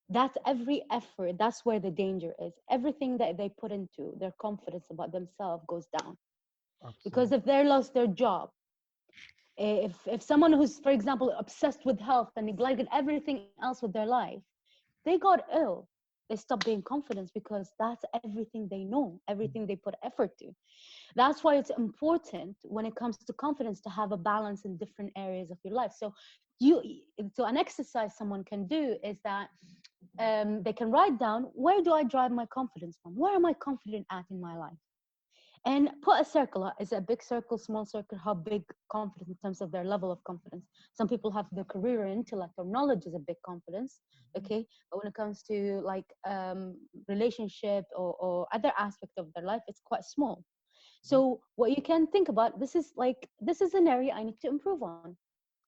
that's every effort, that's where the danger is. Everything that they put into their confidence about themselves goes down. Because Absolutely. if they lost their job, if someone who's, for example, obsessed with health and neglected everything else with their life, they got ill, they stop being confident, because that's everything they know, everything they put effort to. That's why it's important when it comes to confidence to have a balance in different areas of your life. You so an exercise someone can do is that they can write down, where do I drive my confidence from, where am I confident at in my life, and put a circle. Is it a big circle, small circle? How big confidence in terms of their level of confidence? Some people have their career, intellect, or knowledge is a big confidence. Okay, but when it comes to like relationship or other aspect of their life, it's quite small. So what you can think about, this is an area I need to improve on.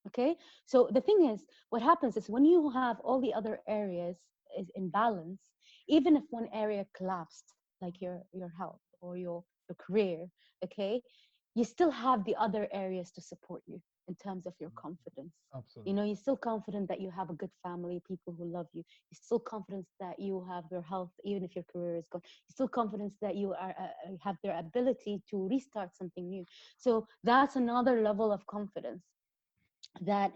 Okay, so the thing is, what happens is when you have all the other areas is in balance, even if one area collapsed, like your health or your career, okay, you still have the other areas to support you in terms of your confidence. You Absolutely. know, you're still confident that you have a good family, people who love you. You're still confident that you have your health, even if your career is gone. You're still confident that you have their ability to restart something new. So that's another level of confidence that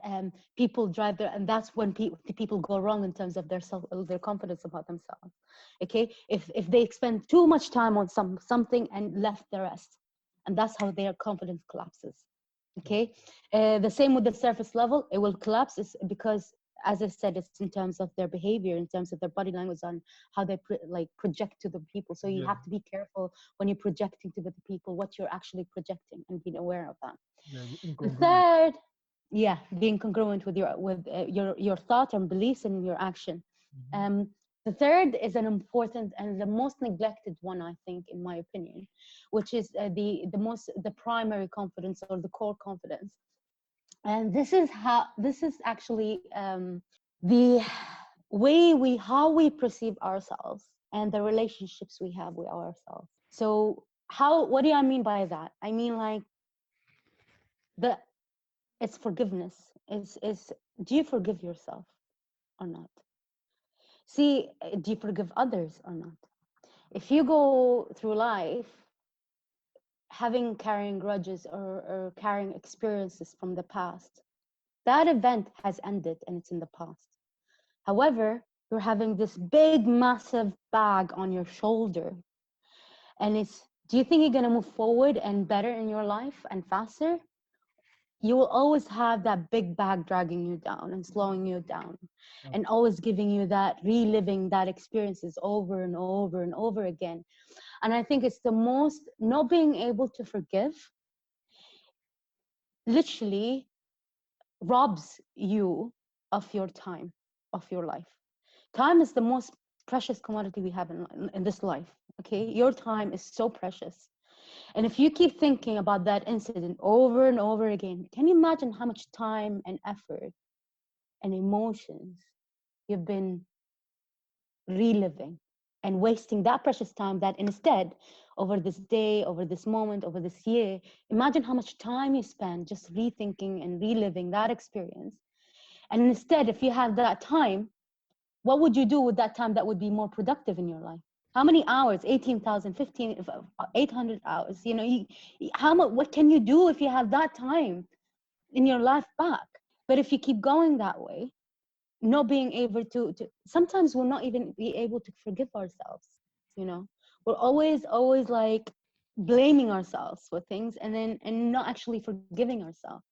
people drive there, and that's when people go wrong in terms of their confidence about themselves. Okay, if they spend too much time on something and left the rest, and that's how their confidence collapses. Okay, the same with the surface level, it will collapse is because, as I said, it's in terms of their behavior, in terms of their body language, and how they project to the people. So you Yeah. have to be careful when you're projecting to the people what you're actually projecting, and being aware of that. Yeah. The Incongruent. third, yeah, being congruent with your thought and beliefs and your action. Mm-hmm. um the third is an important and the most neglected one, I think, in my opinion, which is the primary confidence, or the core confidence. And this is actually the way how we perceive ourselves and the relationships we have with ourselves. So what do I mean by that? I mean, like, the it's forgiveness. Is Do you forgive yourself or not? See, do you forgive others or not? If you go through life carrying grudges or carrying experiences from the past, that event has ended and it's in the past. However, you're having this big, massive bag on your shoulder. And do you think you're going to move forward and better in your life and faster? You will always have that big bag dragging you down and slowing you down, and always giving you that reliving that experiences over and over and over again. And I think it's the most, not being able to forgive literally robs you of your time, of your life. Time is the most precious commodity we have in this life. Okay, your time is so precious. And if you keep thinking about that incident over and over again, can you imagine how much time and effort and emotions you've been reliving and wasting that precious time, that instead, over this day, over this moment, over this year, imagine how much time you spend just rethinking and reliving that experience. And instead, if you had that time, what would you do with that time that would be more productive in your life? How many hours? 18,000, 800 hours. You know, how much, what can you do if you have that time in your life back? But if you keep going that way, not being able to sometimes we'll not even be able to forgive ourselves, you know. We're always like blaming ourselves for things, and not actually forgiving ourselves.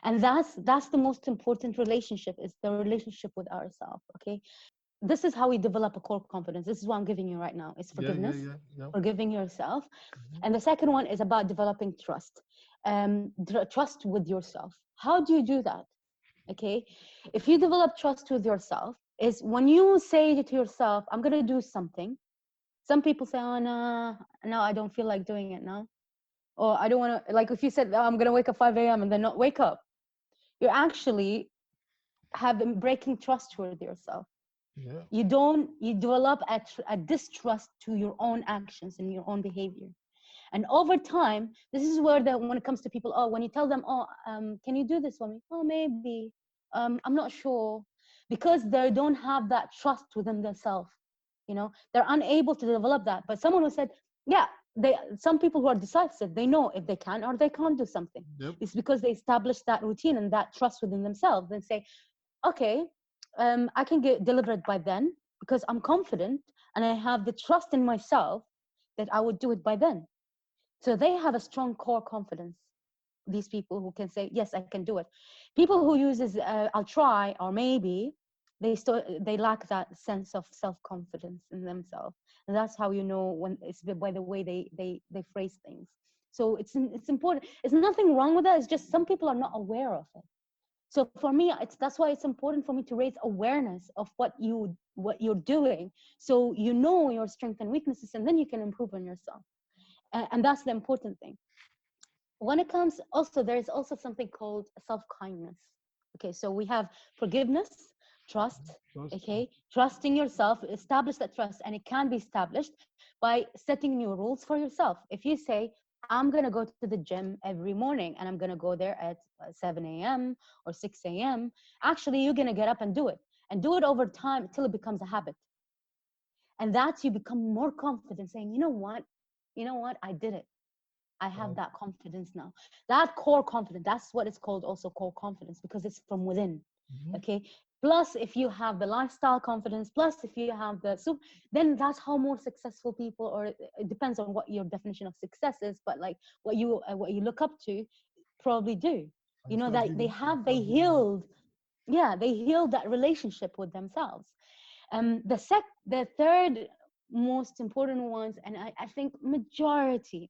And that's the most important relationship, is the relationship with ourselves. Okay, this is how we develop a core confidence. This is what I'm giving you right now. It's forgiveness, Yeah. forgiving yourself. And the second one is about developing trust, trust with yourself. How do you do that? Okay, if you develop trust with yourself, is when you say to yourself, I'm going to do something. Some people say, oh no, I don't feel like doing it now, or I don't want to, like if you said, oh, I'm going to wake up 5 a.m. and then not wake up, you're actually having breaking trust with yourself. Yeah. You develop a distrust to your own actions and your own behavior. And over time, this is where when it comes to people, oh, when you tell them, oh, can you do this for me? Oh, maybe. I'm not sure. Because they don't have that trust within themselves. You know, they're unable to develop that. But someone who said, yeah, some people who are decisive, they know if they can or they can't do something. Yep. It's because they establish that routine and that trust within themselves and say, okay, I can get delivered by then because I'm confident and I have the trust in myself that I would do it by then. So they have a strong core confidence. These people who can say, yes, I can do it. People who uses, I'll try, or maybe, they lack that sense of self-confidence in themselves. And that's how you know, when it's by the way they phrase things. So it's important. It's nothing wrong with that. It's just some people are not aware of it. So for me, that's why it's important for me to raise awareness of what you're doing, so you know your strengths and weaknesses, and then you can improve on yourself. And that's the important thing. When it comes, also there is also something called self-kindness. Okay, so we have forgiveness, trust. Trust. Okay, trusting yourself, establish that trust, and it can be established by setting new rules for yourself. If you say, I'm going to go to the gym every morning and I'm going to go there at 7 a.m. or 6 a.m., actually you're going to get up and do it over time until it becomes a habit. And that's, you become more confident saying, you know what, I did it. I have that confidence now. That core confidence, that's what it's called, also core confidence, because it's from within. Okay. Plus, if you have the lifestyle confidence, plus if you have then that's how more successful people, or it depends on what your definition of success is, but like what you look up to probably do. You know, that they healed. Yeah, they healed that relationship with themselves. The third most important ones, and I think majority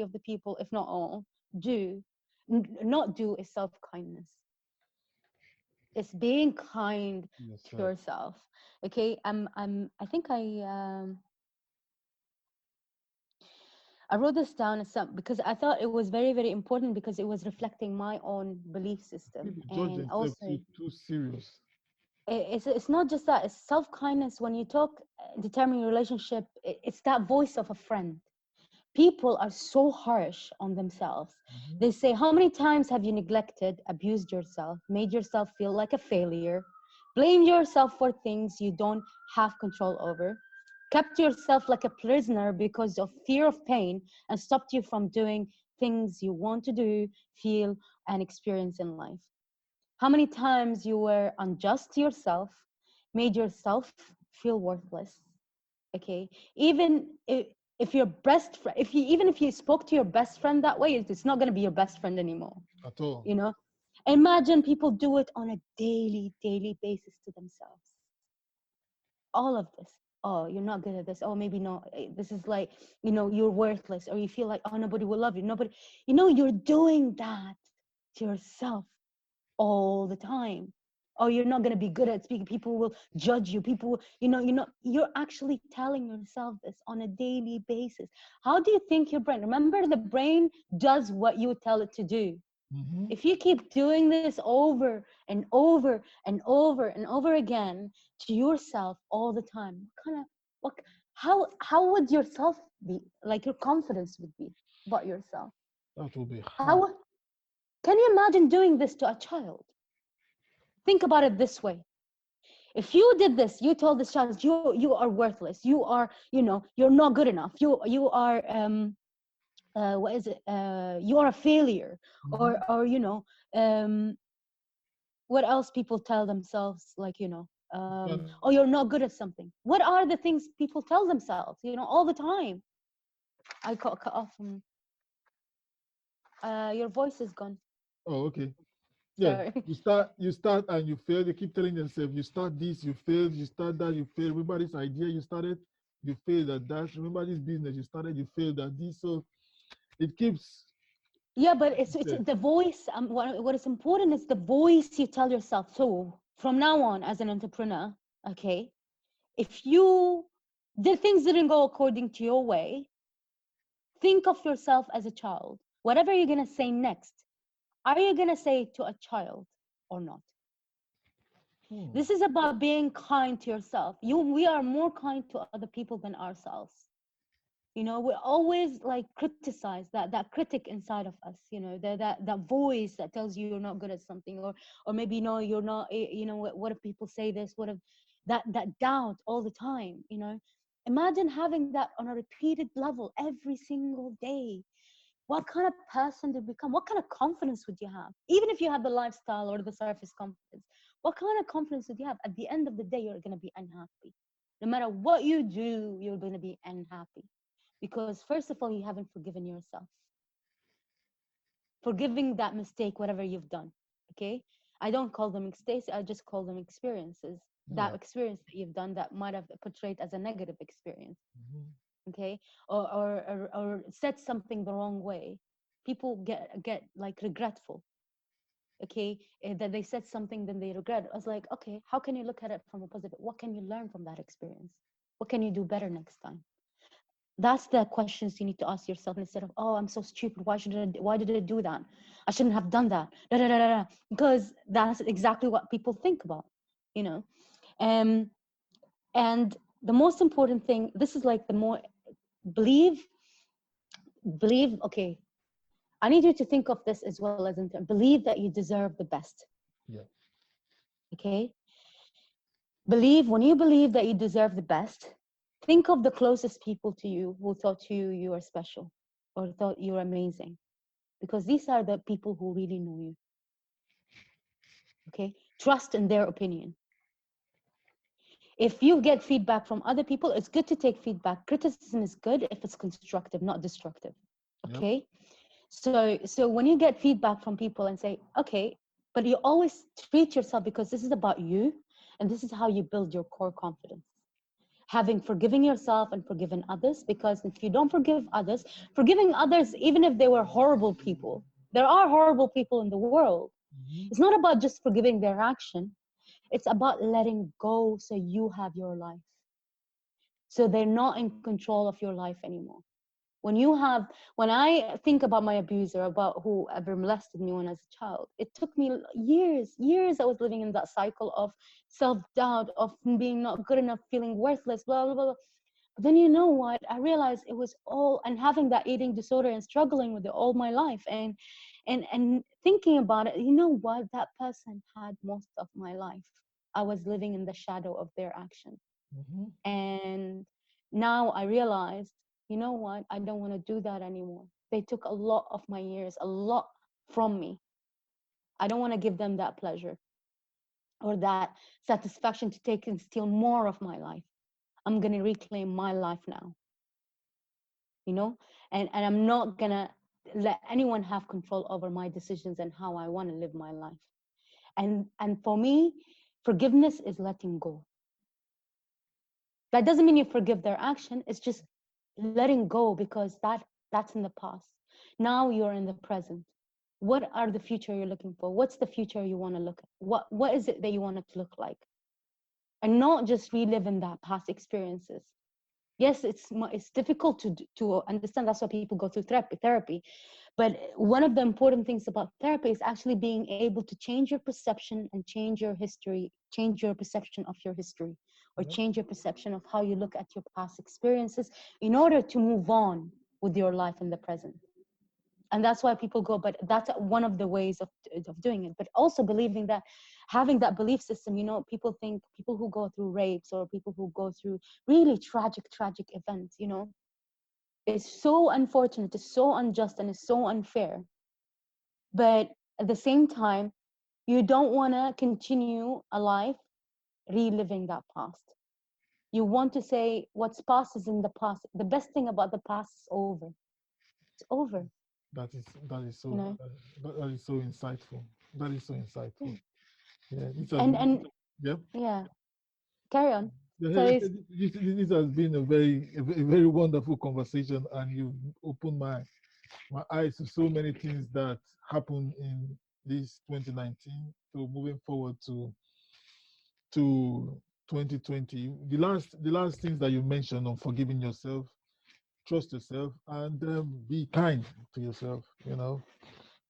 of the people, if not all, not do, is self-kindness. It's being kind to yourself. Okay, I think I wrote this down as because I thought it was very, very important, because it was reflecting my own belief system. People judge And themselves also, too serious. it's not just that, it's self-kindness. When you talk determining relationship, it's that voice of a friend. People are so harsh on themselves. They say, how many times have you neglected, abused yourself, made yourself feel like a failure, blamed yourself for things you don't have control over? kept yourself like a prisoner because of fear of pain and stopped you from doing things you want to do, feel, and experience in life. How many times you were unjust to yourself, made yourself feel worthless? Okay, even if your best friend, if you even if you spoke to your best friend that way, it's not going to be your best friend anymore. At all. You know, imagine people do it on a daily basis to themselves. All of this. Oh, you're not good at this. Oh, maybe no. This is like, you're worthless, or you feel like, oh, nobody will love you. Nobody, you're doing that to yourself all the time. Oh, you're not going to be good at speaking. People will judge you. People will, you're actually telling yourself this on a daily basis. How do you think your brain, remember, the brain does what you tell it to do. Mm-hmm. If you keep doing this over and over and over and over again to yourself all the time, what how would yourself be, like your confidence would be about yourself? That will be hard. How can you imagine doing this to a child? Think about it this way. If you did this, you told this child, you are worthless, you are, you're not good enough, you are what is it, you are a failure, Mm-hmm. or what else people tell themselves, like, But, oh, you're not good at something. What are the things people tell themselves, all the time? I got cut off from, your voice is gone. oh, okay. Yeah. Sorry. You start and you fail. They keep telling themselves, you start this, you fail, you start that, you fail. Remember this idea you started, you failed at that. Remember this business you started, you failed at this. So it keeps, Yeah, but it's yeah. the voice. What is important is the voice you tell yourself. So from now on, as an entrepreneur, okay, if the things didn't go according to your way, think of yourself as a child. Whatever you're gonna say next, are you gonna say it to a child or not? Hmm. This is about being kind to yourself. We are more kind to other people than ourselves. We always like criticize that critic inside of us, that voice that tells you you're not good at something, or maybe you're not, what if people say this, what if that doubt all the time. Imagine having that on a repeated level every single day. What kind of person do you become? What kind of confidence would you have? Even if you have the lifestyle or the surface confidence, what kind of confidence would you have? At the end of the day, you're going to be unhappy. No matter what you do, you're going to be unhappy. Because first of all, you haven't forgiven yourself. Forgiving that mistake, whatever you've done. Okay? I don't call them mistakes, I just call them experiences. Yeah. That experience that you've done that might have portrayed as a negative experience. Mm-hmm. Okay, or said something the wrong way. People get like regretful. Okay, that they said something, then they regret. I was like, okay, how can you look at it from a positive? What can you learn from that experience? What can you do better next time? That's the questions you need to ask yourself, instead of, oh, I'm so stupid, why did I do that, I shouldn't have done that, da, da, da, da, da. Because that's exactly what people think about, you know um and the most important thing, this is like the more, believe okay, I need you to think of this as well, as believe that you deserve the best. Yeah. Okay, when you believe that you deserve the best, think of the closest people to you who thought you are special or thought you're amazing, because these are the people who really know you. Okay, trust in their opinion. If you get feedback from other people, it's good to take feedback. Criticism is good if it's constructive, not destructive. Yep. Okay, so when you get feedback from people and say, okay, but you always treat yourself, because this is about you, and this is how you build your core confidence. Having forgiven yourself and forgiven others, because if you don't forgive others, forgiving others, even if they were horrible people, there are horrible people in the world. Mm-hmm. It's not about just forgiving their action. It's about letting go, so you have your life. So they're not in control of your life anymore. When I think about my abuser, about whoever molested me when I was a child, it took me years. I was living in that cycle of self-doubt, of being not good enough, feeling worthless, blah, blah, blah. But then, you know what? I realized it was all, and having that eating disorder and struggling with it all my life, and thinking about it, you know what? That person had most of my life. I was living in the shadow of their action. Mm-hmm. And Now I realized, you know what? I don't want to do that anymore. They took a lot of my years, a lot from me. I don't want to give them that pleasure or that satisfaction to take and steal more of my life. I'm going to reclaim my life now, you know, and I'm not going to let anyone have control over my decisions and how I want to live my life. And for me, forgiveness is letting go. That doesn't mean you forgive their action. It's just letting go, because that's in the past. Now you're in the present. What are the future you're looking for? What's the future you want to look at? What is it that you want it to look like? And not just reliving that past experiences. Yes, it's difficult to understand. That's why people go through therapy. But one of the important things about therapy is actually being able to change your perception and change your history, change your perception of your history, or Yep. change your perception of how you look at your past experiences in order to move on with your life in the present. And that's why people go, but that's one of the ways of doing it. But also believing that, having that belief system, you know, people think people who go through rapes or people who go through really tragic events, you know, it's so unfortunate, it's so unjust, and it's so unfair. But at the same time, you don't want to continue a life reliving that past. You want to say what's past is in the past. The best thing about the past is over. It's over, That is you so know. that is so insightful. That is so Yeah. insightful. Yeah, this has And yep. yeah, carry on. Yeah, So this has been a very wonderful conversation, and you've opened my eyes to so many things that happened in this 2019. So moving forward to 2020, the last things that you mentioned on forgiving yourself, trust yourself, and be kind to yourself. You know,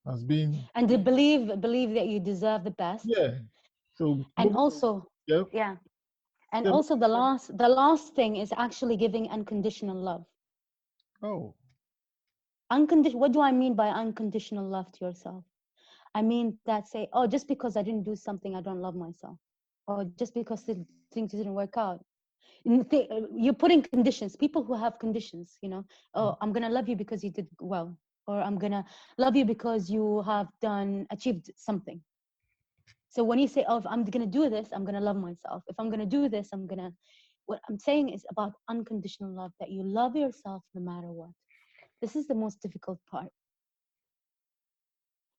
has been and to believe that you deserve the best. yeah. So And moving, also, yeah, yeah, and yeah. also the last thing is actually giving unconditional love. Oh, What do I mean by unconditional love to yourself? I mean that, say, oh, just because I didn't do something, I don't love myself, or just because things didn't work out. You're putting conditions. People who have conditions, you know, oh, I'm gonna love you because you did well, or I'm gonna love you because you have achieved something. So when you say, oh, if I'm gonna do this, I'm gonna love myself. If I'm gonna do this, I'm gonna. What I'm saying is about unconditional love, that you love yourself no matter what. This is the most difficult part.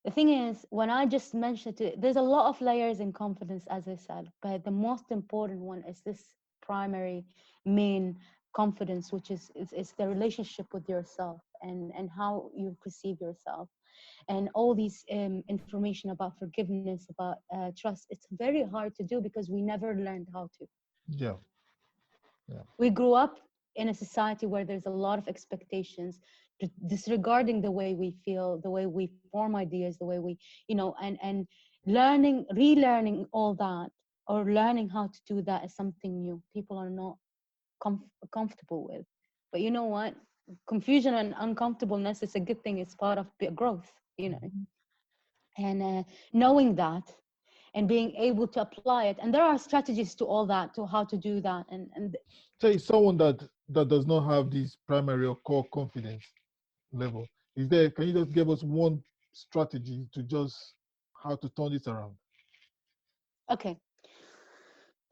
The thing is, when I just mentioned it, there's a lot of layers in confidence, as I said, but the most important one is this primary, main confidence, which is the relationship with yourself and how you perceive yourself, and all these information about forgiveness, about trust. It's very hard to do because we never learned how to. yeah, yeah. We grew up in a society where there's a lot of expectations, disregarding the way we feel, the way we form ideas, the way we, you know, and relearning all that, or learning how to do that is something new. People are not comfortable with. But you know what? Confusion and uncomfortableness is a good thing. It's part of growth, you know. Mhm. And knowing that and being able to apply it, and there are strategies to all that, to how to do that, and Say someone that does not have this primary or core confidence level. Is there? Can you just give us one strategy to just how to turn this around? okay,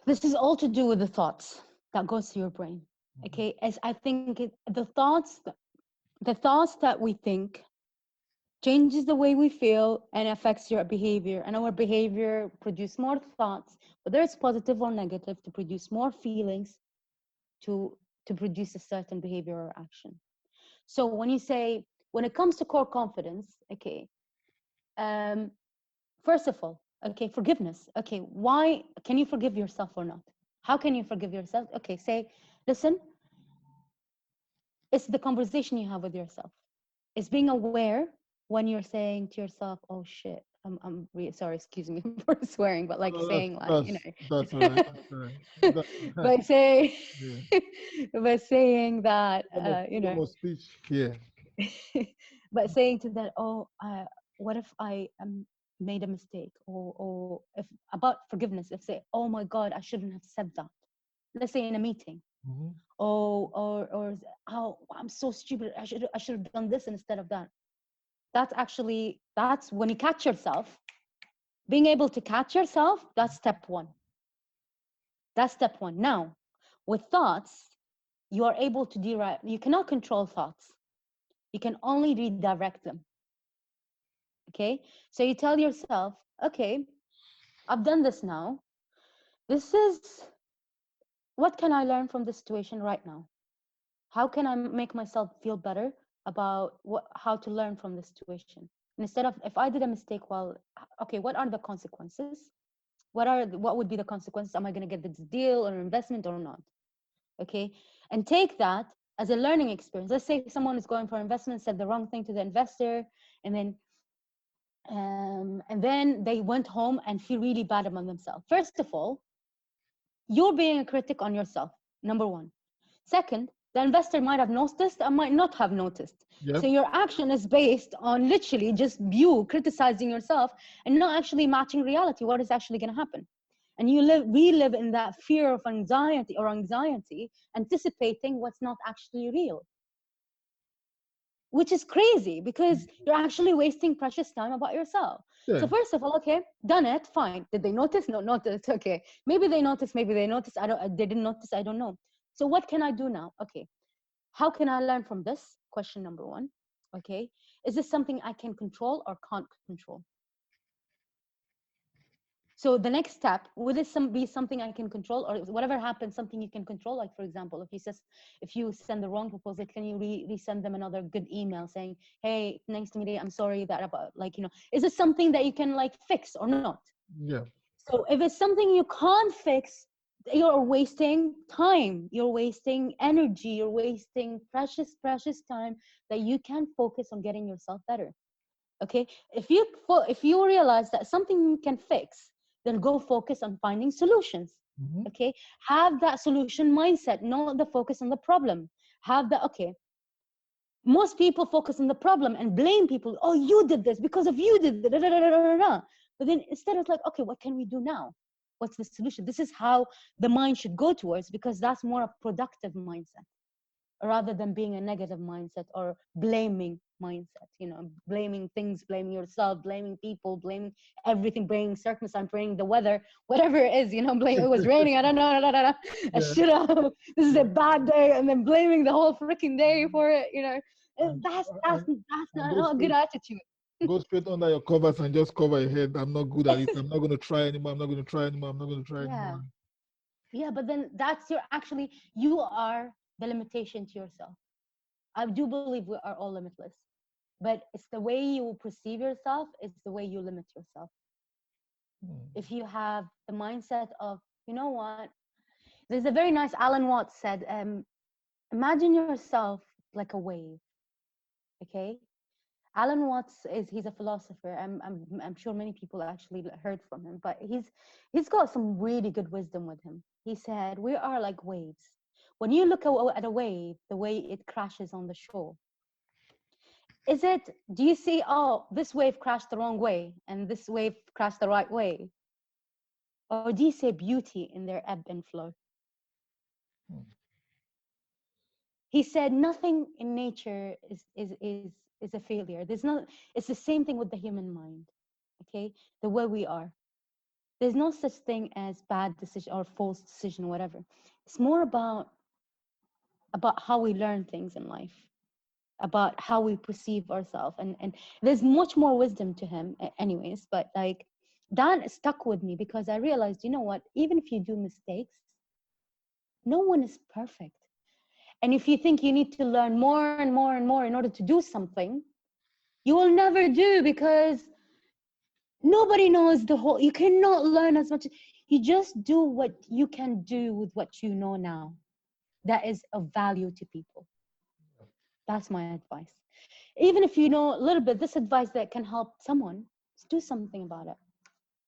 this is all to do with the thoughts that goes to your brain. Mhm. Okay, as I think the thoughts that we think changes the way we feel and affects your behavior, and our behavior produce more thoughts, whether it's positive or negative, to produce more feelings, to to produce a certain behavior or action. So when you say, when it comes to core confidence, okay, um, first of all, okay, forgiveness. Okay, why can you forgive yourself or not? How can you forgive yourself? Okay, say, listen, it's the conversation you have with yourself. It's being aware when you're saying to yourself, oh shit, I'm really sorry, excuse me for swearing, but like Oh, saying, like, you that's all know, right. That's all right. That, by saying, yeah. by saying that, you Freedom know, of speech. Yeah. but saying to that, oh, what if I made a mistake, or if about forgiveness, if say, oh my God, I shouldn't have said that. Let's say in a meeting. Mhm. or oh, I'm so stupid. I should have done this instead of that. That's when you catch yourself. Being able to catch yourself, that's step one. That's step one. Now, with thoughts, you are able to direct. You cannot control thoughts. You can only redirect them. Okay. So you tell yourself, okay, I've done this now. This is what can I learn from the situation right now? How can I make myself feel better about how to learn from the situation? And instead of if I did a mistake, well, okay, what are the consequences? What would be the consequences? Am I going to get this deal or investment or not? Okay, and take that as a learning experience. Let's say someone is going for investment, said the wrong thing to the investor, and then they went home and feel really bad about themselves. First of all, you're being a critic on yourself, number one. Second, the investor might have noticed and might not have noticed. So Yep. your action is based on literally just you criticizing yourself and not actually matching reality, what is actually going to happen. And we live in that fear of anxiety, anticipating what's not actually real, which is crazy because you're actually wasting precious time about yourself. Yeah. So first of all, okay, done it, fine. Did they notice? No, notice. Okay, maybe they noticed, maybe they noticed. They didn't notice. I don't know. So what can I do now? Okay, how can I learn from this? Question number one. Okay, is this something I can control or can't control? So the next step, would it be something I can control, or whatever happens, something you can control? Like for example, if you send the wrong proposal, can you resend them another good email saying, "Hey, nice to meet you. I'm sorry that about is it something that you can like fix or not?" Yeah. So if it's something you can't fix, you're wasting time. You're wasting energy. You're wasting precious time that you can focus on getting yourself better. Okay, if you realize that something you can fix, then go focus on finding solutions. Mhm. Okay, have that solution mindset, not the focus on the problem. Have that. Okay, most people focus on the problem and blame people. Oh, you did this because of you did it. But then instead it's like, okay, what can we do now? What's the solution? This is how the mind should go towards, because that's more a productive mindset rather than being a negative mindset or blaming mindset. Blaming things, blaming yourself, blaming people, blaming everything, blaming circumstance, blaming the weather, whatever it is. Blame it was raining, I don't know, I Yeah. should have, this is a Yeah. bad day, and then blaming the whole freaking day for it. And, That's and not a good attitude. go straight under your covers and just cover your head. I'm not good at it. I'm not going to try anymore. I'm not going to try anymore. I'm not going to try Yeah, anymore. yeah, but then you are the limitation to yourself. I do believe we are all limitless, but it's the way you perceive yourself, it's the way you limit yourself. Mm. If you have the mindset of, you know what, there's a very nice Alan Watts said, imagine yourself like a wave. Okay, Alan Watts he's a philosopher. I'm sure many people actually heard from him, but he's got some really good wisdom with him. He said we are like waves. When you look at a wave, the way it crashes on the shore, do you see, oh, this wave crashed the wrong way and this wave crashed the right way? Or do you see beauty in their ebb and flow? Mm. He said nothing in nature is a failure. It's the same thing with the human mind. Okay, the way we are. There's no such thing as bad decision or false decision or whatever. It's more about how we learn things in life, about how we perceive ourselves, and there's much more wisdom to him anyways, but like that stuck with me because I realized, you know what, even if you do mistakes, no one is perfect. And if you think you need to learn more and more and more in order to do something, you will never do, because nobody knows the whole, you cannot learn as much. You just do what you can do with what you know now that is of value to people. That's my advice. Even if you know a little bit, this advice that can help someone, just do something about it.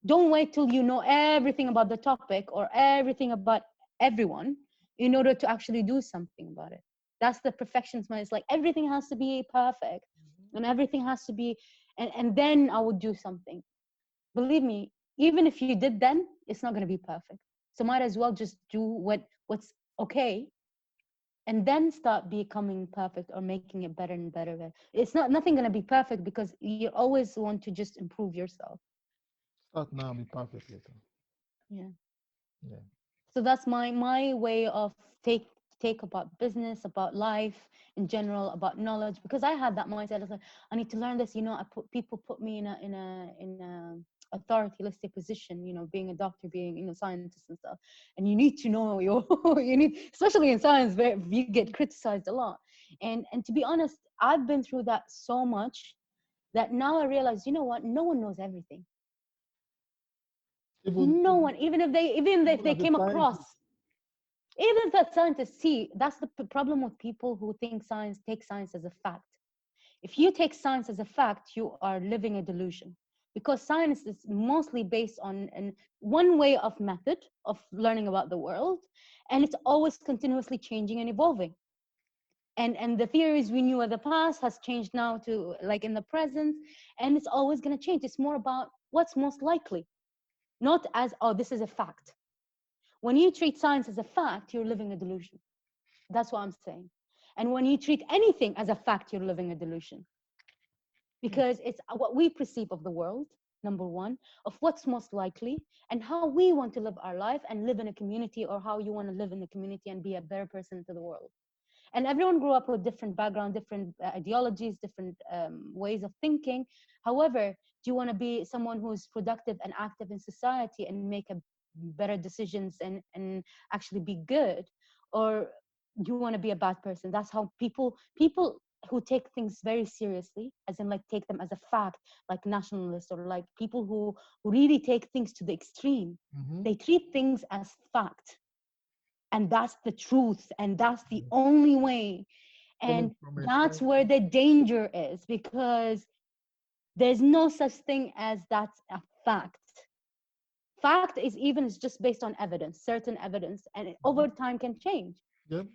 Don't wait till you know everything about the topic or everything about everyone in order to actually do something about it. That's the perfectionist mind. It's like everything has to be perfect and everything has to be, and then I would do something. Believe me, even if you did then, it's not going to be perfect. So might as well just do what's okay and then start becoming perfect or making it better and better. It's not nothing going to be perfect because you always want to just improve yourself. Start now and be perfect later. Yeah. Yeah. So that's my way of take about business, about life in general, about knowledge, because I had that mindset. I was like, I need to learn this. I put people put me in a authorityistic position, being a doctor, being scientist and stuff, and you need to know your you need, especially in science where you get criticized a lot. And to be honest, I've been through that so much that now I realize, what, no one knows everything. Even No even one, even if even they as a came across, scientist, even if that scientists see, that's the problem with people who take science as a fact. If you take science as a fact, you are living a delusion, because science is mostly based on one way of method of learning about the world, and it's always continuously changing and evolving. And the theories we knew in the past has changed now to like in the present, and it's always going to change. It's more about what's most likely, not as, oh, this is a fact. When you treat science as a fact, you're living a delusion. That's what I'm saying. And when you treat anything as a fact, you're living a delusion, because it's what we perceive of the world, number one, of what's most likely, and how we want to live our life and live in a community, or how you want to live in a community and be a better person to the world. And everyone grew up with different background, different ideologies, different ways of thinking. However, do you want to be someone who's productive and active in society and make a better decisions and actually be good, or do you want to be a bad person? That's how people who take things very seriously, as in like take them as a fact, like nationalists, or like people who really take things to the extreme, mm-hmm. they treat things as fact, and that's the truth, and that's the Yeah. only way. Coming And from a that's where scientist, the danger is, because there's no such thing as that's a fact. Fact is just based on evidence, certain evidence, and over mm-hmm. time can change. Yep.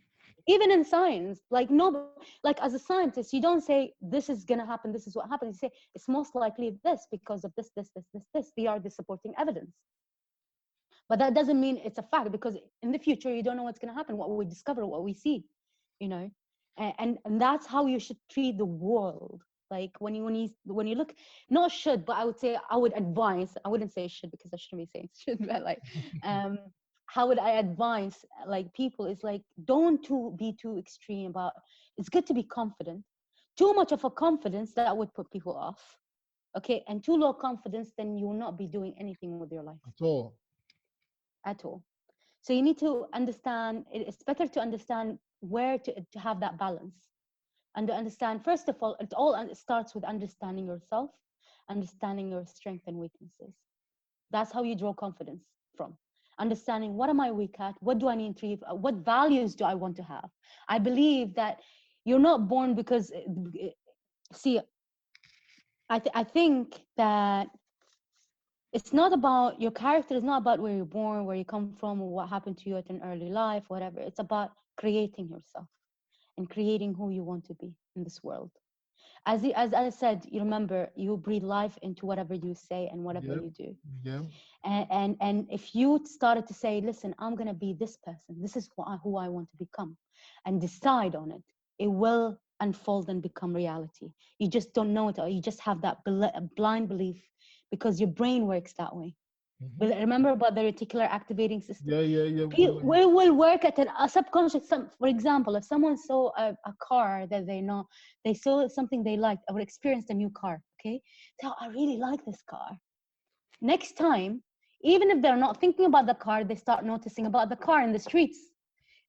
Even in science, like no, like as a scientist, you don't say this is gonna happen, this is what happens. You say it's most likely this because of this. They are the supporting evidence. But that doesn't mean it's a fact, because in the future you don't know what's going to happen, what we discover, what we see, you know. And that's how you should treat the world. Like when you look, not should, but I would say, I would advise, I wouldn't say should because I shouldn't be saying should, but like um how would I advise like people is like, don't be too extreme about, it's good to be confident. Too much of a confidence, that would put people off. Okay, and too low confidence, then you will not be doing anything with your life At all. at all. So you need to understand, it's better to understand where to have that balance. And to understand, first of all, it starts with understanding yourself, understanding your strengths and weaknesses. That's how you draw confidence from. Understanding, what am I weak at? What do I need to achieve? What values do I want to have? I believe that you're not born because, see, I think that it's not about your character, is not about where you're born, where you come from, or what happened to you at an early life, whatever. It's about creating yourself and creating who you want to be in this world. As I said, you remember, you breathe life into whatever you say and whatever Yep. you do. Yep. And if you started to say, listen, I'm going to be this person, this is who I want to become, and decide on it, it will unfold and become reality. You just don't know it, or you just have that blind belief because your brain works that way. Mm-hmm. But remember about the reticular activating system? Yeah. Yeah. Yeah. We will work at a subconscious. For example, if someone saw a car that they saw something they liked, or experienced a new car, okay? So I really like this car. Next time, even if they're not thinking about the car, they start noticing about the car in the streets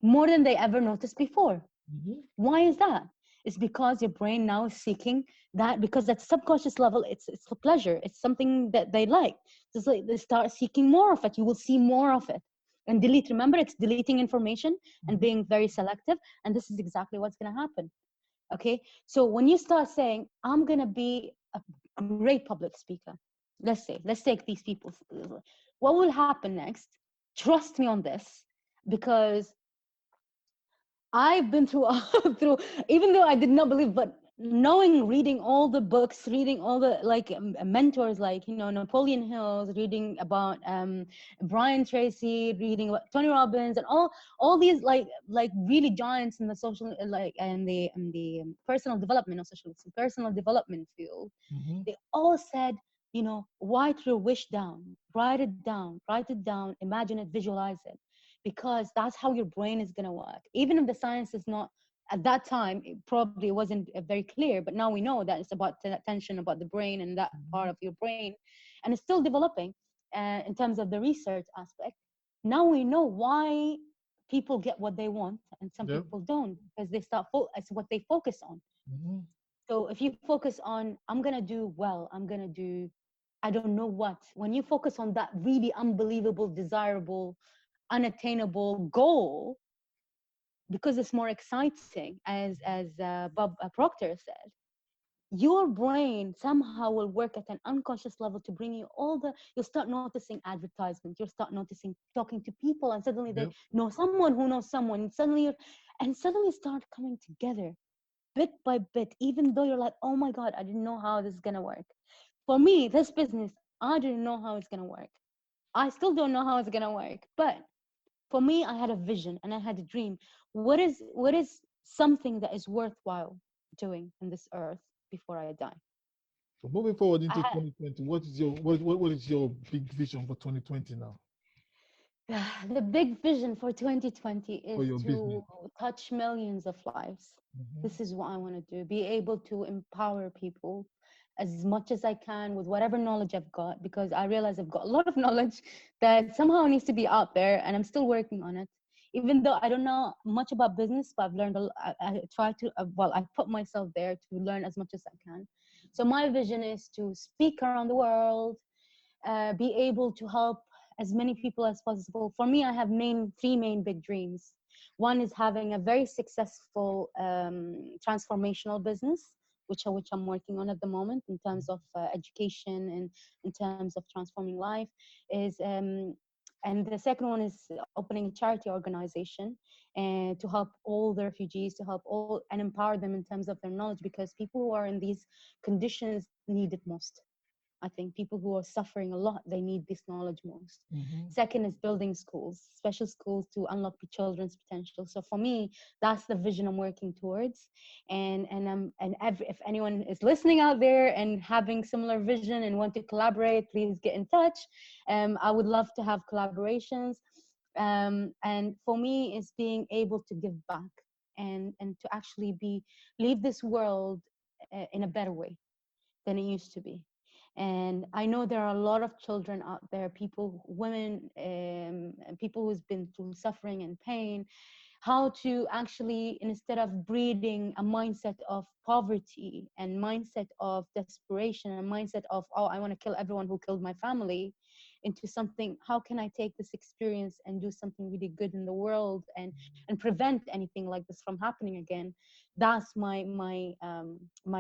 more than they ever noticed before. Mm-hmm. Why is that? It's because your brain now is seeking that, because at subconscious level, it's a pleasure. It's something that they like. It's like they start seeking more of it. You will see more of it. And delete. Remember, it's deleting information and Mm-hmm. being very selective. And this is exactly what's going to happen. Okay. So when you start saying, I'm going to be a great public speaker, let's take these people. What will happen next? Trust me on this, because I've been through through, even though I did not believe, but knowing, reading all the books, reading all the like mentors, like Napoleon Hills, reading about Brian Tracy, reading about Tony Robbins, and all these like really giants in the social like and the personal development, or personal development field. Mm-hmm. They all said, write your wish down, write it down, imagine it, visualize it, because that's how your brain is going to work. Even if the science is not, at that time it probably wasn't very clear, but now we know that it's about attention, about the brain and that part of your brain, and it's still developing in terms of the research aspect. Now we know why people get what they want and some Yep. people don't, because they it's what they focus on. Mm-hmm. So if you focus on, I'm going to do well, I'm going to do, I don't know what, when you focus on that really unbelievable, desirable, unattainable goal, because it's more exciting, as Bob Proctor said, your brain somehow will work at an unconscious level to bring you all the, you'll start noticing advertisements, you'll start noticing talking to people, and suddenly they Yep. know someone who knows someone, and suddenly start coming together bit by bit, even though you're like, oh my God, I didn't know how this is going to work. For me, this business, I didn't know how it's going to work. I still don't know how it's going to work. But for me, I had a vision and I had a dream. What is something that is worthwhile doing in this earth before I die? So moving forward I into 2020, what is your big vision for 2020 now The big vision for 2020 for is your business? to touch millions of lives. Mm-hmm. This is what I want to do. Be able to empower people as much as I can with whatever knowledge I've got, because I realize I've got a lot of knowledge that somehow needs to be out there, and I'm still working on it. Even though I don't know much about business, but I've learned I try to, well, I put myself there to learn as much as I can. So my vision is to speak around the world, be able to help as many people as possible. For me, I have three main big dreams. One is having a very successful transformational business, which I'm working on at the moment in terms of education and in terms of transforming life. Is And the second one is opening a charity organization and to help all the refugees, to help all and empower them in terms of their knowledge, because people who are in these conditions need it most. I think people who are suffering a lot, they need this knowledge most. Mm-hmm. Second is building schools, special schools to unlock children's potential. So for me, that's the vision I'm working towards. If anyone is listening out there and having similar vision and want to collaborate, please get in touch. I would love to have collaborations. And for me, is being able to give back and to actually leave this world in a better way than it used to be. And I know there are a lot of children out there, people, women, people who's been through suffering and pain, how to actually, instead of breeding a mindset of poverty and mindset of desperation and mindset of, oh, I want to kill everyone who killed my family, into something, how can I take this experience and do something really good in the world and prevent anything like this from happening again. That's my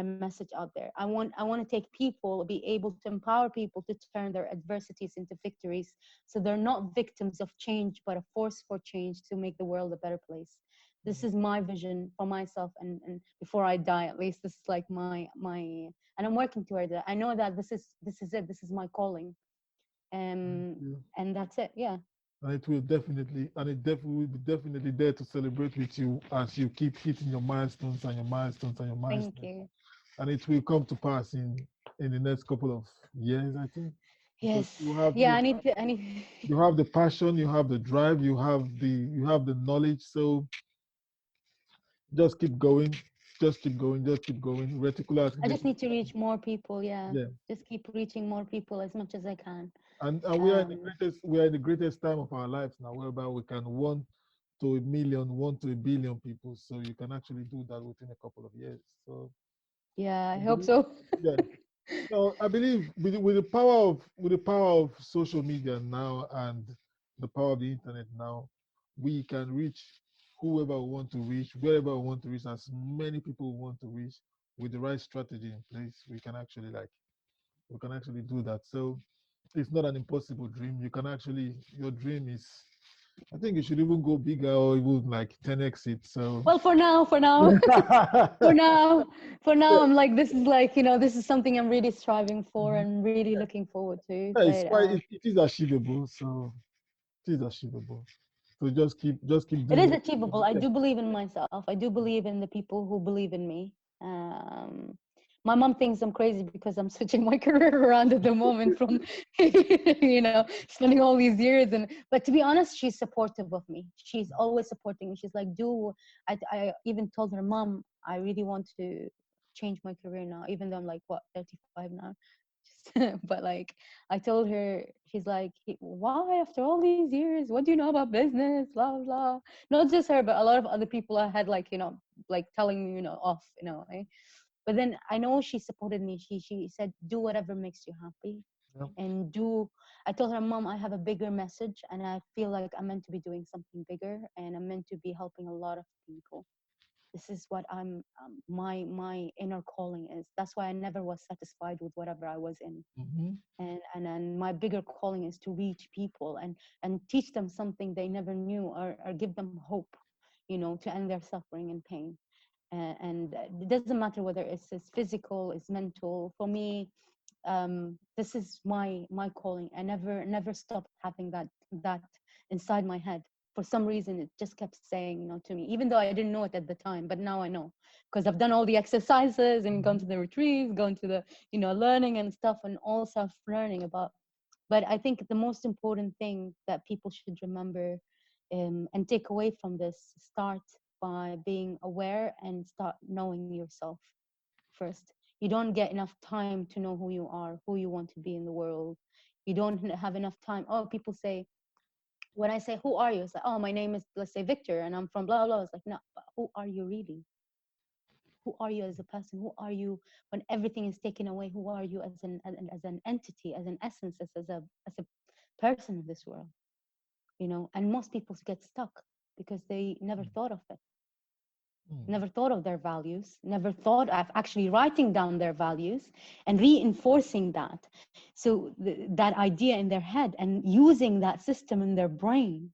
message out there. I want to take people, be able to empower people to turn their adversities into victories, so they're not victims of change but a force for change to make the world a better place. This is my vision for myself, and before I die, at least, this is like my and I'm working toward it. I know that this is it, this is my calling. Yeah. And that's it. Yeah. And it will definitely, and it definitely will be definitely there to celebrate with you as you keep hitting your milestones and your milestones and your Thank milestones. you. And it will come to pass in the next couple of years, I think, because Yes. Yeah, you have the passion, you have the drive, you have the knowledge. So just keep going, just keep going, just keep going. Reticular I just activation. need to reach more people. Yeah. Yeah. Just keep reaching more people as much as I can. And Um, we are in the greatest time of our lives now, whereby we can 1 to 1 million, 1 to 1 billion people. So you can actually do that within a couple of years. So yeah, I I hope believe, so. yeah. So I believe with the power of social media now and the power of the internet now, we can reach whoever we want to reach, wherever we want to reach, as many people we want to reach with the right strategy in place. We can actually do that. So it's not an impossible dream. You can actually, your dream I think you should even go bigger or even like 10x it. So Well, for now, for now, I'm like, this is like, this is something I'm really striving for Mhm. and really looking forward to. Yeah, it's But quite it is achievable. So it is achievable. So just keep it doing is what achievable. you're I doing. do believe in myself. I do believe in the people who believe in me. My mom thinks I'm crazy because I'm switching my career around at the moment from, spending all these years. But to be honest, she's supportive of me. She's always supporting me. She's like, I even told her, Mom, I really want to change my career now, even though I'm like, what, 35 now. But like, I told her, she's like, why after all these years? What do you know about business? Blah, blah. Not just her, but a lot of other people I had like telling me, off, eh? But then I know she supported me. She said, do whatever makes you happy. Yeah. And I told her, Mom, I have a bigger message and I feel like I'm meant to be doing something bigger and I'm meant to be helping a lot of people. This is what my inner calling is. That's why I never was satisfied with whatever I was in. Mm-hmm. And my bigger calling is to reach people and teach them something they never knew, or give them hope, to end their suffering and pain. And it doesn't matter whether it's physical, it's mental. For me, this is my calling. I never stopped having that inside my head. For some reason it just kept saying, to me, even though I didn't know it at the time, but now I know, because I've done all the exercises and gone to the retreats, gone to the learning and stuff, and all self learning about. But I think the most important thing that people should remember, and take away from this, start by being aware and start knowing yourself first. You don't get enough time to know who you are, who you want to be in the world. You don't have enough time. Oh, people say, when I say, who are you? It's like, oh, my name is, let's say, Victor, and I'm from blah, blah. It's like, no, but who are you really? Who are you as a person? Who are you when everything is taken away? Who are you as an entity, as an essence, as a person in this world? And most people get stuck because they never thought of it, Mm. never thought of their values, never thought of actually writing down their values and reinforcing that. So that idea in their head, and using that system in their brain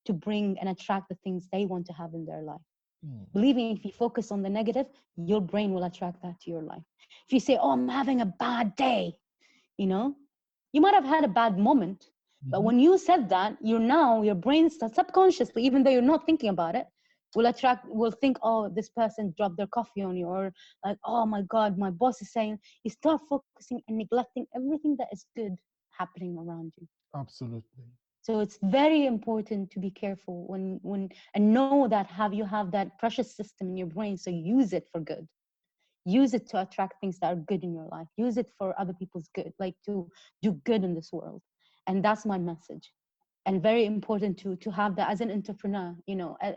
to bring and attract the things they want to have in their life. Mm. Believing if you focus on the negative, your brain will attract that to your life. If you say, oh, I'm having a bad day, you know, you might have had a bad moment, but Mm-hmm. when you said that, your brain subconsciously, even though you're not thinking about it, will think, oh, this person dropped their coffee on you, or like, oh my God, my boss is saying. You start focusing and neglecting everything that is good happening around you. Absolutely. So it's very important to be careful when and know that you have that precious system in your brain. So use it for good. Use it to attract things that are good in your life. Use it for other people's good, like to do good in this world. And that's my message. And very important to have that as an entrepreneur,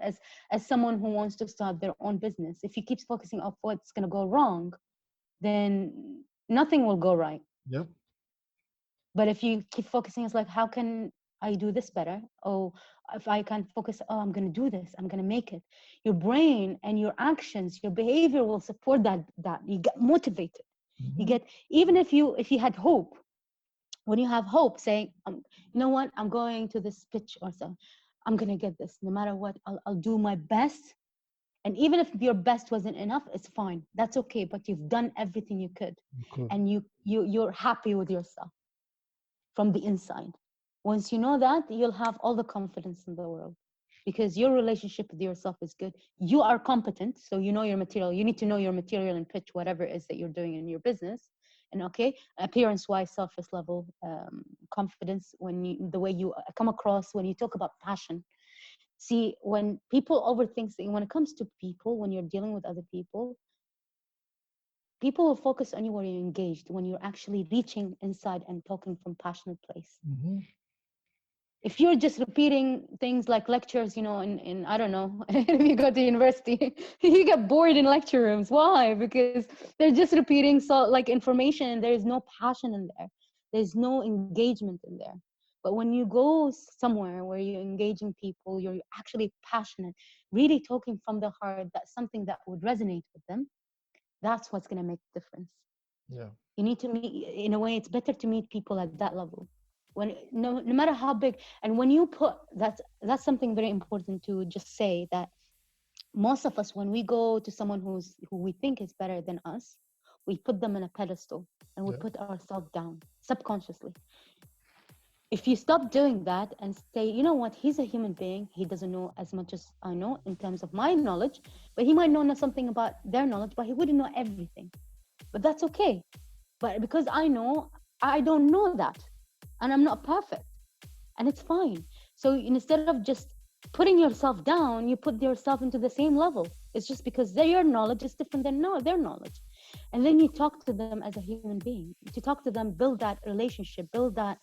as someone who wants to start their own business. If you keep focusing on what's going to go wrong, then nothing will go right. Yep. But if you keep focusing, it's like, how can I do this better? Oh, if I can focus, oh, I'm going to do this, I'm going to make it. Your brain and your actions, your behavior will support that you get motivated. You Mm-hmm. get, even if you had hope, when you have hope, saying, you know what, I'm going to this pitch or so, I'm going to get this no matter what. I'll do my best. And even if your best wasn't enough, it's fine, that's okay, but you've done everything you could. Cool. And you're happy with yourself from the inside. Once you know that, you'll have all the confidence in the world, because your relationship with yourself is good. You are competent, so you know your material. You need to know your material and pitch whatever it is that you're doing in your business. And okay, appearance-wise, surface level, confidence, the way you come across when you talk about passion. See, when people overthink things, when it comes to people, when you're dealing with other people will focus on you when you're engaged, when you're actually reaching inside and talking from passionate place. Mm-hmm. If you're just repeating things like lectures, in I don't know, if you go to university, you get bored in lecture rooms. Why? Because they're just repeating like information, and there is no passion in there. There's no engagement in there. But when you go somewhere where you're engaging people, you're actually passionate, really talking from the heart, that's something that would resonate with them. That's what's going to make the difference. Yeah. You need to meet, in a way, it's better to meet people at that level. No matter how big, and when you put that's something very important to just say, that most of us, when we go to someone who we think is better than us, we put them in a pedestal and we Yeah. put ourselves down subconsciously. If you stop doing that and say, you know what, he's a human being, he doesn't know as much as I know in terms of my knowledge, but he might know something about their knowledge, but he wouldn't know everything. But that's okay. But because I know, I don't know that, and I'm not perfect, and it's fine. So instead of just putting yourself down, you put yourself into the same level. It's just because your knowledge is different than their knowledge. And then you talk to them as a human being. To talk to them, build that relationship, build that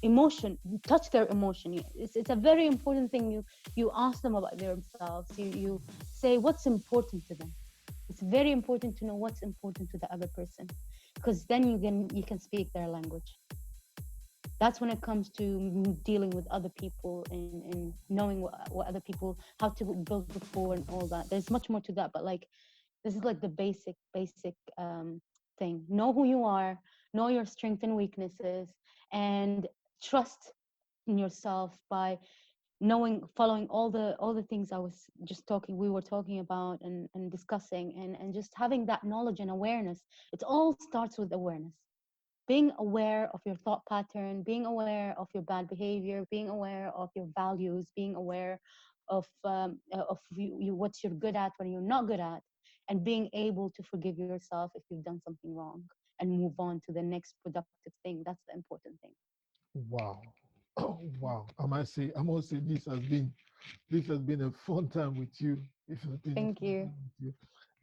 emotion, touch their emotion. It's a very important thing. You ask them about themselves. You say what's important to them. It's very important to know what's important to the other person, because then you can speak their language. That's when it comes to dealing with other people, and knowing what other people, how to build rapport and all that. There's much more to that, but like, this is like the basic thing. Know who you are, know your strengths and weaknesses, and trust in yourself by knowing, following all the things we were talking about and discussing, and just having that knowledge and awareness. It all starts with awareness. Being aware of your thought pattern, being aware of your bad behavior, being aware of your values, being aware of what you're good at, what you're not good at, and being able to forgive yourself if you've done something wrong and move on to the next productive thing. That's the important thing. Wow. Oh, wow. I must say this has been a fun time with you. This has been a Thank fun you. time with you.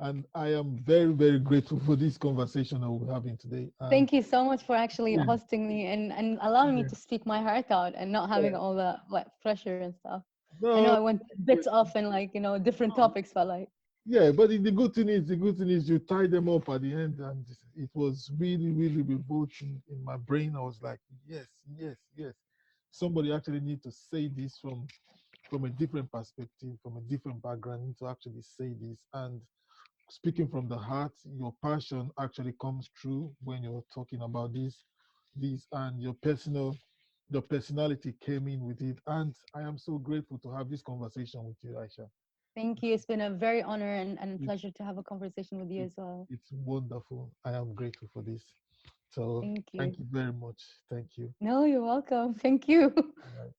And I am very, very grateful for this conversation that we're having today. And Thank you so much for actually yeah, hosting me and allowing me yeah, to speak my heart out and not having yeah. all the like pressure and stuff. I know No, I went bits off in like, different topics, but like, yeah, but the good thing is you tie them up at the end, and it was really, really revolting in my brain. I was like, yes, yes, yes. Somebody actually need to say this from a different perspective, from a different background, need to actually say this. And speaking from the heart, your passion actually comes through when you're talking about this, and your personality came in with it. And I am so grateful to have this conversation with you, Aisha. thank you. It's been a very honor and It, pleasure to have a conversation with you it, as well. it's wonderful. I am grateful for this. So Thank thank you. you very much. Thank you. No, you're welcome. Thank you. All right.